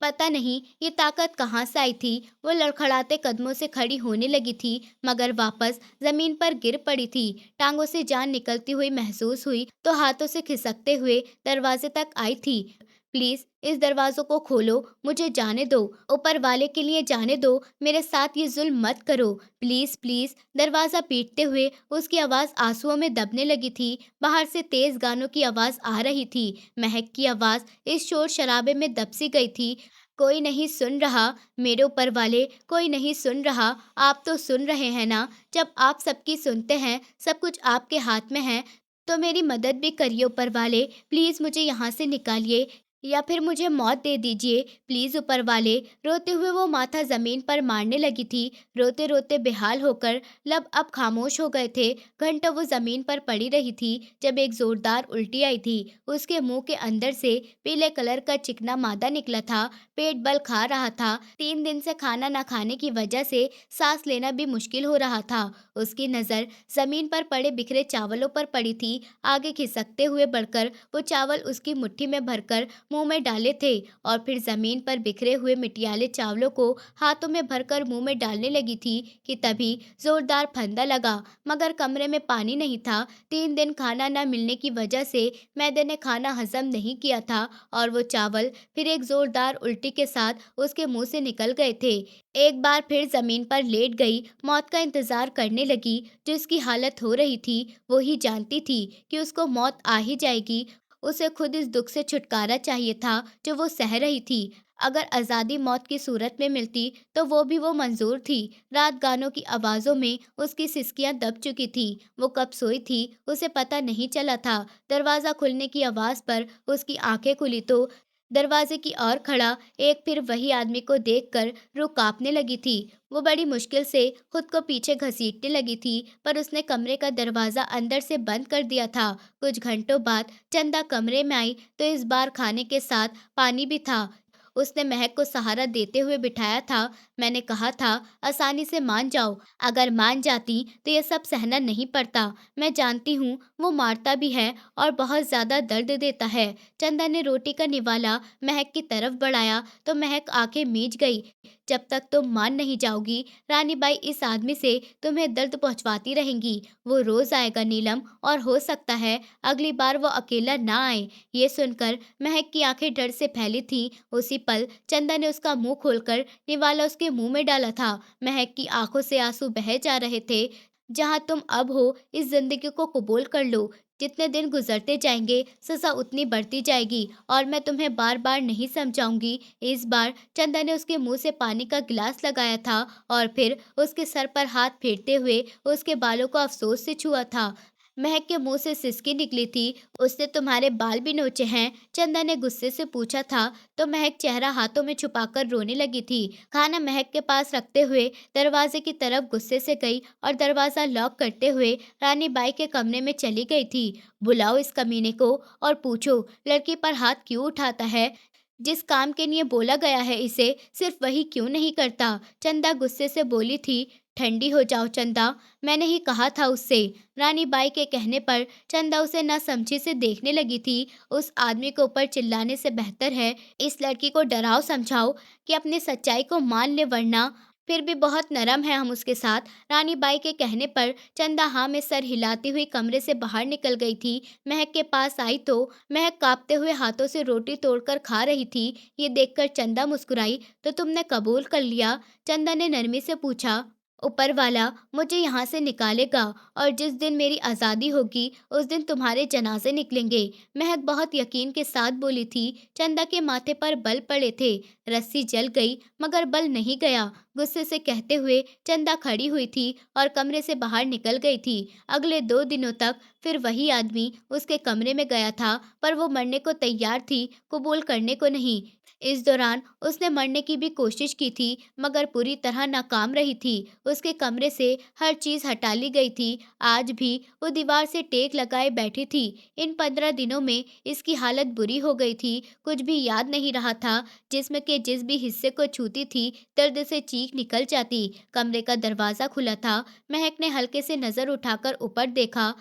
पता नहीं ये ताकत कहाँ से आई थी। वो लड़खड़ाते कदमों से खड़ी होने लगी थी, मगर वापस जमीन पर गिर पड़ी थी। टांगों से जान निकलती हुई महसूस हुई तो हाथों से खिसकते हुए दरवाजे तक आई थी। प्लीज इस दरवाजों को खोलो, मुझे जाने दो। ऊपर वाले के लिए जाने दो। मेरे साथ ये जुल्म मत करो। Please please. दरवाजा पीटते हुए उसकी आवाज आंसुओं में दबने लगी थी। बाहर से तेज गानों की आवाज आ रही थी। महक की आवाज इस शोर शराबे में दब सी गई थी। कोई नहीं सुन रहा। मेरे ऊपर वाले, कोई नहीं सुन रहा। आप तो सुन रहे हैं ना। जब आप सबकी सुनते हैं, सब कुछ आपके हाथ में है, तो मेरी मदद भी करिए ऊपर वाले। प्लीज मुझे यहाँ से निकालिए, या फिर मुझे मौत दे दीजिए। प्लीज ऊपर वाले। रोते हुए वो माथा जमीन पर मारने लगी थी। रोते रोते बेहाल होकर लब अब खामोश हो गए थे। घंटों वो जमीन पर पड़ी रही थी जब एक जोरदार उल्टी आई थी। उसके मुंह के अंदर से पीले कलर का चिकना मादा निकला था। पेट बल खा रहा था। 3 दिन से खाना न खाने की वजह से सांस लेना भी मुश्किल हो रहा था। उसकी नज़र जमीन पर पड़े बिखरे चावलों पर पड़ी थी। आगे खिसकते हुए बढ़कर वो चावल उसकी मुट्ठी में भरकर मुंह में डाले थे, और फिर जमीन पर बिखरे हुए मिटियाले चावलों को हाथों में भरकर मुंह में डालने लगी थी कि तभी जोरदार फंदा लगा। मगर कमरे में पानी नहीं था। 3 दिन खाना न मिलने की वजह से मैदे ने खाना हजम नहीं किया था, और वो चावल फिर एक जोरदार उल्टी के साथ उसके मुंह से निकल गए थे। एक बार फिर जमीन पर लेट गई, मौत का इंतजार करने लगी। जिसकी हालत हो रही थी वो ही जानती थी कि उसको मौत आ ही जाएगी। उसे खुद इस दुख से छुटकारा चाहिए था जो वो सह रही थी। अगर आज़ादी मौत की सूरत में मिलती तो वो भी वो मंजूर थी। रात गानों की आवाज़ों में उसकी सिसकियां दब चुकी थी। वो कब सोई थी उसे पता नहीं चला था। दरवाज़ा खुलने की आवाज़ पर उसकी आंखें खुली तो दरवाजे की ओर खड़ा एक फिर वही आदमी को देखकर रूह कांपने लगी थी। वो बड़ी मुश्किल से खुद को पीछे घसीटने लगी थी, पर उसने कमरे का दरवाजा अंदर से बंद कर दिया था। कुछ घंटों बाद चंदा कमरे में आई तो इस बार खाने के साथ पानी भी था। उसने महक को सहारा देते हुए बिठाया था। मैंने कहा था आसानी से मान जाओ। अगर मान जाती तो ये सब सहना नहीं पड़ता। मैं जानती हूँ वो मारता भी है और बहुत ज्यादा दर्द देता है। चंदा ने रोटी का निवाला महक की तरफ बढ़ाया तो महक आंखें मीच गई। जब तक तुम मान नहीं जाओगी रानी बाई, इस आदमी से तुम्हें दर्द पहुंचवाती रहेंगी। वो रोज आएगा नीलम, और हो सकता है अगली बार वो अकेला ना आए। ये सुनकर महक की आंखें डर से फैली थीं। उसी पल चंदा ने उसका मुंह खोलकर निवाला उसके मुंह में डाला था। महक की आंखों से आंसू बहे जा रहे थे। जहां तुम अब हो इस जिंदगी को कबूल कर लो। जितने दिन गुजरते जाएंगे सजा उतनी बढ़ती जाएगी, और मैं तुम्हें बार बार नहीं समझाऊंगी। इस बार चंदा ने उसके मुंह से पानी का गिलास लगाया था और फिर उसके सर पर हाथ फेरते हुए उसके बालों को अफसोस से छुआ था। महक के मुंह से सिसकी निकली थी। उसने तुम्हारे बाल भी नोचे हैं? चंदा ने गुस्से से पूछा था तो महक चेहरा हाथों में छुपाकर रोने लगी थी। खाना महक के पास रखते हुए दरवाजे की तरफ गुस्से से गई और दरवाजा लॉक करते हुए रानी बाई के कमरे में चली गई थी। बुलाओ इस कमीने को और पूछो लड़की पर हाथ क्यों उठाता है। जिस काम के लिए बोला गया है इसे सिर्फ वही क्यों नहीं करता। चंदा गुस्से से बोली थी। ठंडी हो जाओ चंदा, मैंने ही कहा था उससे। रानी बाई के कहने पर चंदा उसे न समझी से देखने लगी थी। उस आदमी के ऊपर चिल्लाने से बेहतर है इस लड़की को डराओ समझाओ कि अपनी सच्चाई को मान ले, वरना फिर भी बहुत नरम है हम उसके साथ। रानी बाई के कहने पर चंदा हाँ में सर हिलाती हुई कमरे से बाहर निकल गई थी। महक के पास आई तो महक कांपते हुए हाथों से रोटी तोड़कर खा रही थी। ये देखकर चंदा मुस्कुराई। तो तुमने कबूल कर लिया? चंदा ने नरमी से पूछा। ऊपर वाला मुझे यहाँ से निकालेगा, और जिस दिन मेरी आज़ादी होगी उस दिन तुम्हारे जनाजे निकलेंगे। महक बहुत यकीन के साथ बोली थी। चंदा के माथे पर बल पड़े थे। रस्सी जल गई मगर बल नहीं गया। गुस्से से कहते हुए चंदा खड़ी हुई थी और कमरे से बाहर निकल गई थी। अगले 2 दिनों तक फिर वही आदमी उसके कमरे में गया था, पर वो मरने को तैयार थी, कबूल करने को नहीं। इस दौरान उसने मरने की भी कोशिश की थी, मगर पूरी तरह नाकाम रही थी। उसके कमरे से हर चीज हटा ली गई थी। आज भी वो दीवार से टेक लगाए बैठी थी। इन 15 दिनों में इसकी हालत बुरी हो गई थी। कुछ भी याद नहीं रहा था। जिस्म के जिस भी हिस्से को छूती थी दर्द से चीख निकल जाती। कमरे का दरवाजा खुला था। महक ने हल्के से नजर उठाकर ऊपर देखा।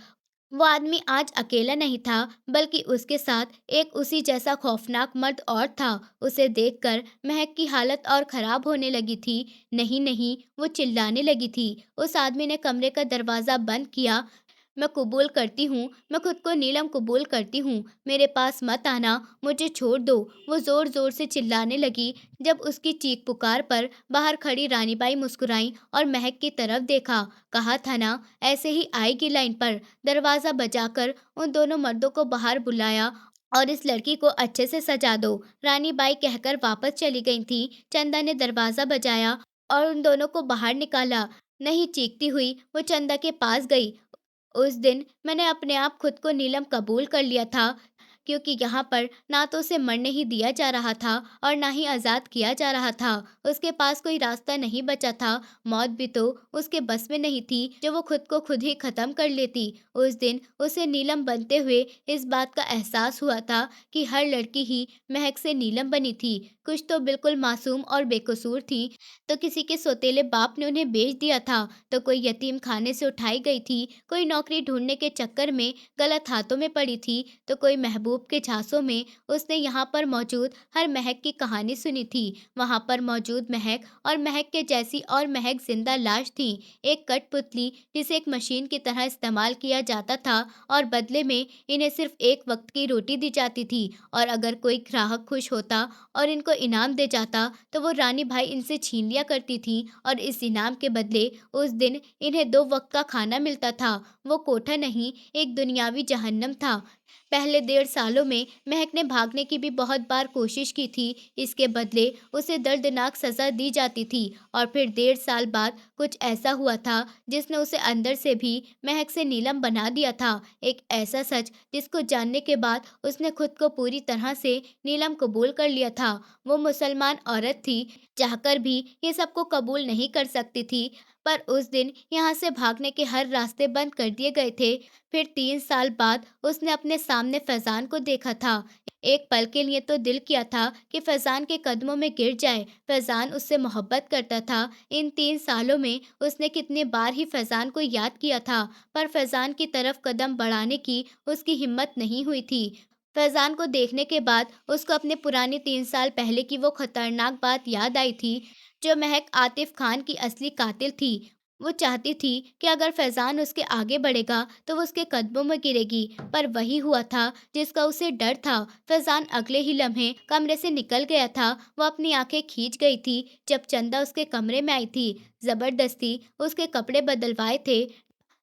वो आदमी आज अकेला नहीं था, बल्कि उसके साथ एक उसी जैसा खौफनाक मर्द और था। उसे देखकर महक की हालत और खराब होने लगी थी। नहीं नहीं, वो चिल्लाने लगी थी। उस आदमी ने कमरे का दरवाजा बंद किया। मैं कबूल करती हूँ, मैं खुद को नीलम कबूल करती हूँ, मेरे पास मत आना, मुझे छोड़ दो। वो जोर जोर से चिल्लाने लगी। जब उसकी चीख पुकार पर बाहर खड़ी रानीबाई मुस्कुराई और महक की तरफ देखा। कहा था ना, ऐसे ही आएगी लाइन पर। दरवाजा बजाकर उन दोनों मर्दों को बाहर बुलाया और इस लड़की को अच्छे से सजा दो। रानीबाई कहकर वापस चली गई थी। चंदा ने दरवाजा बजाया और उन दोनों को बाहर निकाला। नहीं, चीखती हुई वो चंदा के पास गई। उस दिन मैंने अपने आप खुद को नीलम कबूल कर लिया था, क्योंकि यहाँ पर ना तो उसे मरने ही दिया जा रहा था और ना ही आज़ाद किया जा रहा था। उसके पास कोई रास्ता नहीं बचा था। मौत भी तो उसके बस में नहीं थी जो वो खुद को खुद ही ख़त्म कर लेती। उस दिन उसे नीलम बनते हुए इस बात का एहसास हुआ था कि हर लड़की ही महक से नीलम बनी थी। कुछ तो बिल्कुल मासूम और बेकसूर थी, तो किसी के सौतेले बाप ने उन्हें बेच दिया था, तो कोई यतीम खाने से उठाई गई थी, कोई नौकरी ढूंढने के चक्कर में गलत हाथों में पड़ी थी, तो कोई महबूब के झांसों में। उसने यहाँ पर मौजूद हर महक की कहानी सुनी थी। वहाँ पर मौजूद महक और महक के जैसी और महक जिंदा लाश थी। एक कठपुतली जिसे एक मशीन की तरह इस्तेमाल किया जाता था और बदले में इन्हें सिर्फ एक वक्त की रोटी दी जाती थी। और अगर कोई ग्राहक खुश होता और इनको इनाम दे जाता तो वो रानी भाई इनसे छीन लिया करती थी, और इस इनाम के बदले उस दिन इन्हें 2 वक्त का खाना मिलता था। वो कोठा नहीं, एक दुनियावी जहन्नम था। पहले 1.5 सालों में महक ने भागने की भी बहुत बार कोशिश की थी। इसके बदले उसे दर्दनाक सजा दी जाती थी। और फिर 1.5 साल बाद कुछ ऐसा हुआ था जिसने उसे अंदर से भी महक से नीलम बना दिया था। एक ऐसा सच जिसको जानने के बाद उसने खुद को पूरी तरह से नीलम कबूल कर लिया था। वो मुसलमान औरत थी, चाहकर भी ये सबको कबूल नहीं कर सकती थी। पर उस दिन यहाँ से भागने के हर रास्ते बंद कर दिए गए थे। फिर 3 साल बाद उसने अपने सामने फैजान को देखा था। एक पल के लिए तो दिल किया था कि फैजान के कदमों में गिर जाए। फैजान उससे मोहब्बत करता था। इन 3 सालों में उसने कितने बार ही फैजान को याद किया था, पर फैजान की तरफ कदम बढ़ाने की उसकी हिम्मत नहीं हुई थी। फैजान को देखने के बाद उसको अपने पुरानी 3 साल पहले की वो खतरनाक बात याद आई थी, जो महक आतिफ खान की असली कातिल थी। वो चाहती थी कि अगर फैजान उसके आगे बढ़ेगा तो वो उसके कदमों में गिरेगी, पर वही हुआ था जिसका उसे डर था। फैजान अगले ही लम्हे कमरे से निकल गया था। वो अपनी आंखें खींच गई थी जब चंदा उसके कमरे में आई थी। जबरदस्ती उसके कपड़े बदलवाए थे,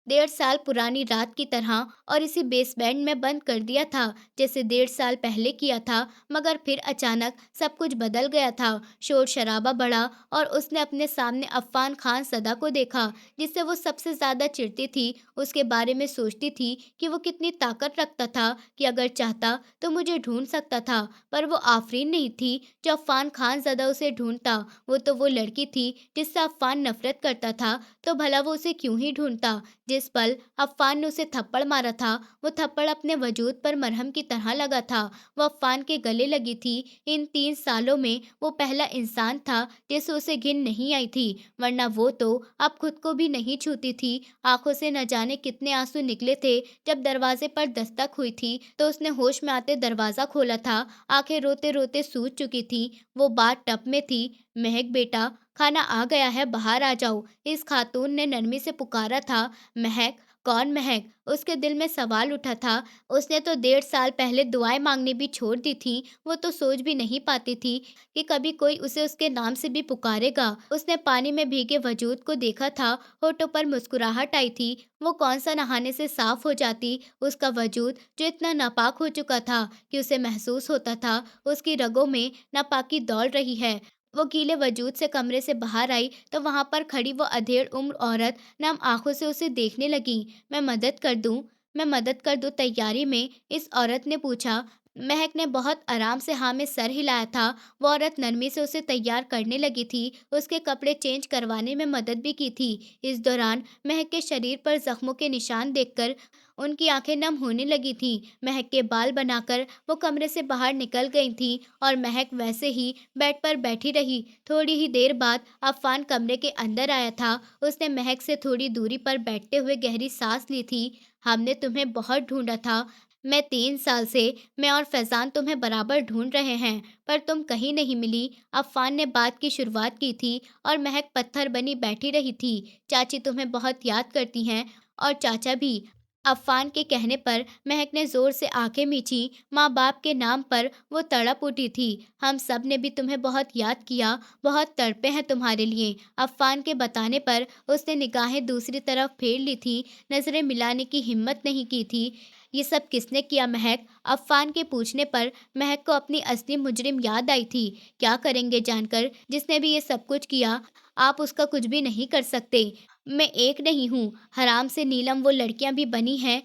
1.5 साल पुरानी रात की तरह, और इसी बेसमेंट में बंद कर दिया था जैसे 1.5 साल पहले किया था। मगर फिर अचानक सब कुछ बदल गया था। शोर शराबा बढ़ा और उसने अपने सामने अफ़ान खान सदा को देखा, जिससे वो सबसे ज़्यादा चिढ़ती थी। उसके बारे में सोचती थी कि वो कितनी ताकत रखता था कि अगर चाहता तो मुझे ढूंढ सकता था। पर वो आफरीन नहीं थी जो अफ़ान खान ज़्यादा उसे ढूंढता। वो लड़की थी जिससे अफ़ान नफरत करता था, तो भला वो उसे क्यों ही ढूंढता। जिस पल अफ़्फ़ान ने उसे थप्पड़ मारा था, वो थप्पड़ अपने वजूद पर मरहम की तरह लगा था। वो अफ़्फ़ान के गले लगी थी। इन 3 सालों में वो पहला इंसान था जिसे उसे घिन नहीं आई थी, वरना वो तो अब खुद को भी नहीं छूती थी। आंखों से न जाने कितने आंसू निकले थे। जब दरवाजे पर दस्तक हुई थी तो उसने होश में आते दरवाज़ा खोला था। आंखें रोते रोते सूज चुकी थीं। वो बात टब में थी। महक बेटा, खाना आ गया है, बाहर आ जाओ। इस खातून ने नरमी से पुकारा था। महक, कौन महक? उसके दिल में सवाल उठा था। उसने तो 1.5 साल पहले दुआएं मांगनी भी छोड़ दी थी। वो तो सोच भी नहीं पाती थी कि कभी कोई उसे उसके नाम से भी पुकारेगा। उसने पानी में भीगे वजूद को देखा था, होठों पर मुस्कुराहट आई थी। वो कौन सा नहाने से साफ हो जाती, उसका वजूद जो इतना नापाक हो चुका था कि उसे महसूस होता था उसकी रगों में नापाकी दौड़ रही है। वो गीले वजूद से कमरे से बाहर आई तो वहां पर खड़ी वो अधेड़ उम्र औरत नम आंखों से उसे देखने लगी। मैं मदद कर दूं? मैं मदद कर दूं तैयारी में? इस औरत ने पूछा। महक ने बहुत आराम से हाँ में सर हिलाया था। वो औरत नरमी से उसे तैयार करने लगी थी, उसके कपड़े चेंज करवाने में मदद भी की थी। इस दौरान महक के शरीर पर जख्मों के निशान देखकर उनकी आंखें नम होने लगी थीं। महक के बाल बनाकर वो कमरे से बाहर निकल गई थीं और महक वैसे ही बेड पर बैठी रही। थोड़ी ही देर बाद अफ़ान कमरे के अंदर आया था। उसने महक से थोड़ी दूरी पर बैठते हुए गहरी सांस ली थी। हमने तुम्हें बहुत ढूंढा था। मैं 3 साल से मैं और फैज़ान तुम्हें बराबर ढूंढ रहे हैं, पर तुम कहीं नहीं मिली। अफ़ान ने बात की शुरुआत की थी और महक पत्थर बनी बैठी रही थी। चाची तुम्हें बहुत याद करती हैं और चाचा भी। अफ़ान के कहने पर महक ने ज़ोर से आंखें मींची। माँ बाप के नाम पर वो तड़प उठी थी। हम सब ने भी तुम्हें बहुत याद किया, बहुत तड़पे हैं तुम्हारे लिए। अफ़ान के बताने पर उसने निगाहें दूसरी तरफ फेर ली थी, नज़रें मिलाने की हिम्मत नहीं की थी। ये सब किसने किया महक? अफ़ान के पूछने पर महक को अपनी असली मुजरिम याद आई थी। क्या करेंगे जानकर? जिसने भी ये सब कुछ किया, आप उसका कुछ भी नहीं कर सकते। मैं एक नहीं हूँ, हराम से नीलम वो लड़कियां भी बनी हैं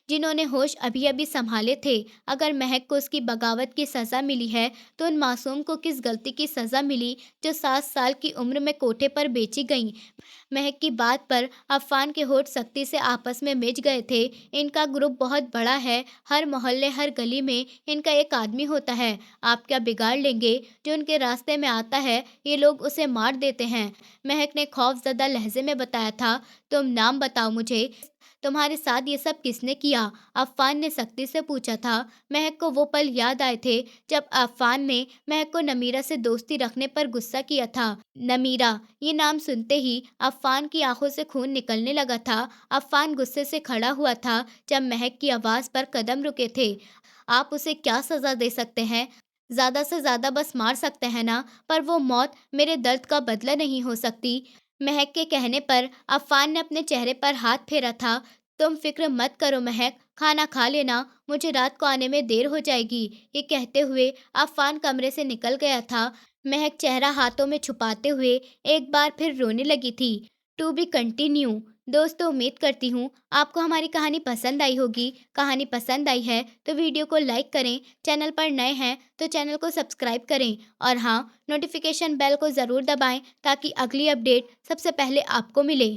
जिन्होंने होश अभी-अभी संभाले थे। अगर महक को उसकी बगावत की सज़ा मिली है, तो उन मासूम को किस गलती की सज़ा मिली जो 7 साल की उम्र में कोठे पर बेची गईं? महक की बात पर अफ़ान के होठ सख्ती से आपस में मिच गए थे। इनका ग्रुप बहुत बड़ा है, हर मोहल्ले हर गली में इनका एक आदमी होता है। आप क्या बिगाड़ लेंगे? जो उनके रास्ते में आता है ये लोग उसे मार देते हैं। महक ने खौफजदा लहजे में बताया था। तुम नाम बताओ मुझे, तुम्हारे साथ ये सब किसने किया? अफ़ान ने सख्ती से पूछा था। महक को वो पल याद आए थे जब अफ़ान ने महक को नमीरा से दोस्ती रखने पर गुस्सा किया था। नमीरा, ये नाम सुनते ही अफ़ान की आंखों से खून निकलने लगा था। अफ़ान गुस्से से खड़ा हुआ था जब महक की आवाज़ पर कदम रुके थे। आप उसे क्या सज़ा दे सकते हैं? ज़्यादा से ज़्यादा बस मार सकते हैं ना, पर वो मौत मेरे दर्द का बदला नहीं हो सकती। महक के कहने पर अफ़ान ने अपने चेहरे पर हाथ फेरा था। तुम फ़िक्र मत करो महक, खाना खा लेना, मुझे रात को आने में देर हो जाएगी। ये कहते हुए अफ़ान कमरे से निकल गया था। महक चेहरा हाथों में छुपाते हुए एक बार फिर रोने लगी थी। To be continued. दोस्तों, उम्मीद करती हूँ आपको हमारी कहानी पसंद आई होगी। कहानी पसंद आई है तो वीडियो को लाइक करें, चैनल पर नए हैं तो चैनल को सब्सक्राइब करें और हाँ, नोटिफिकेशन बेल को ज़रूर दबाएं ताकि अगली अपडेट सबसे पहले आपको मिले।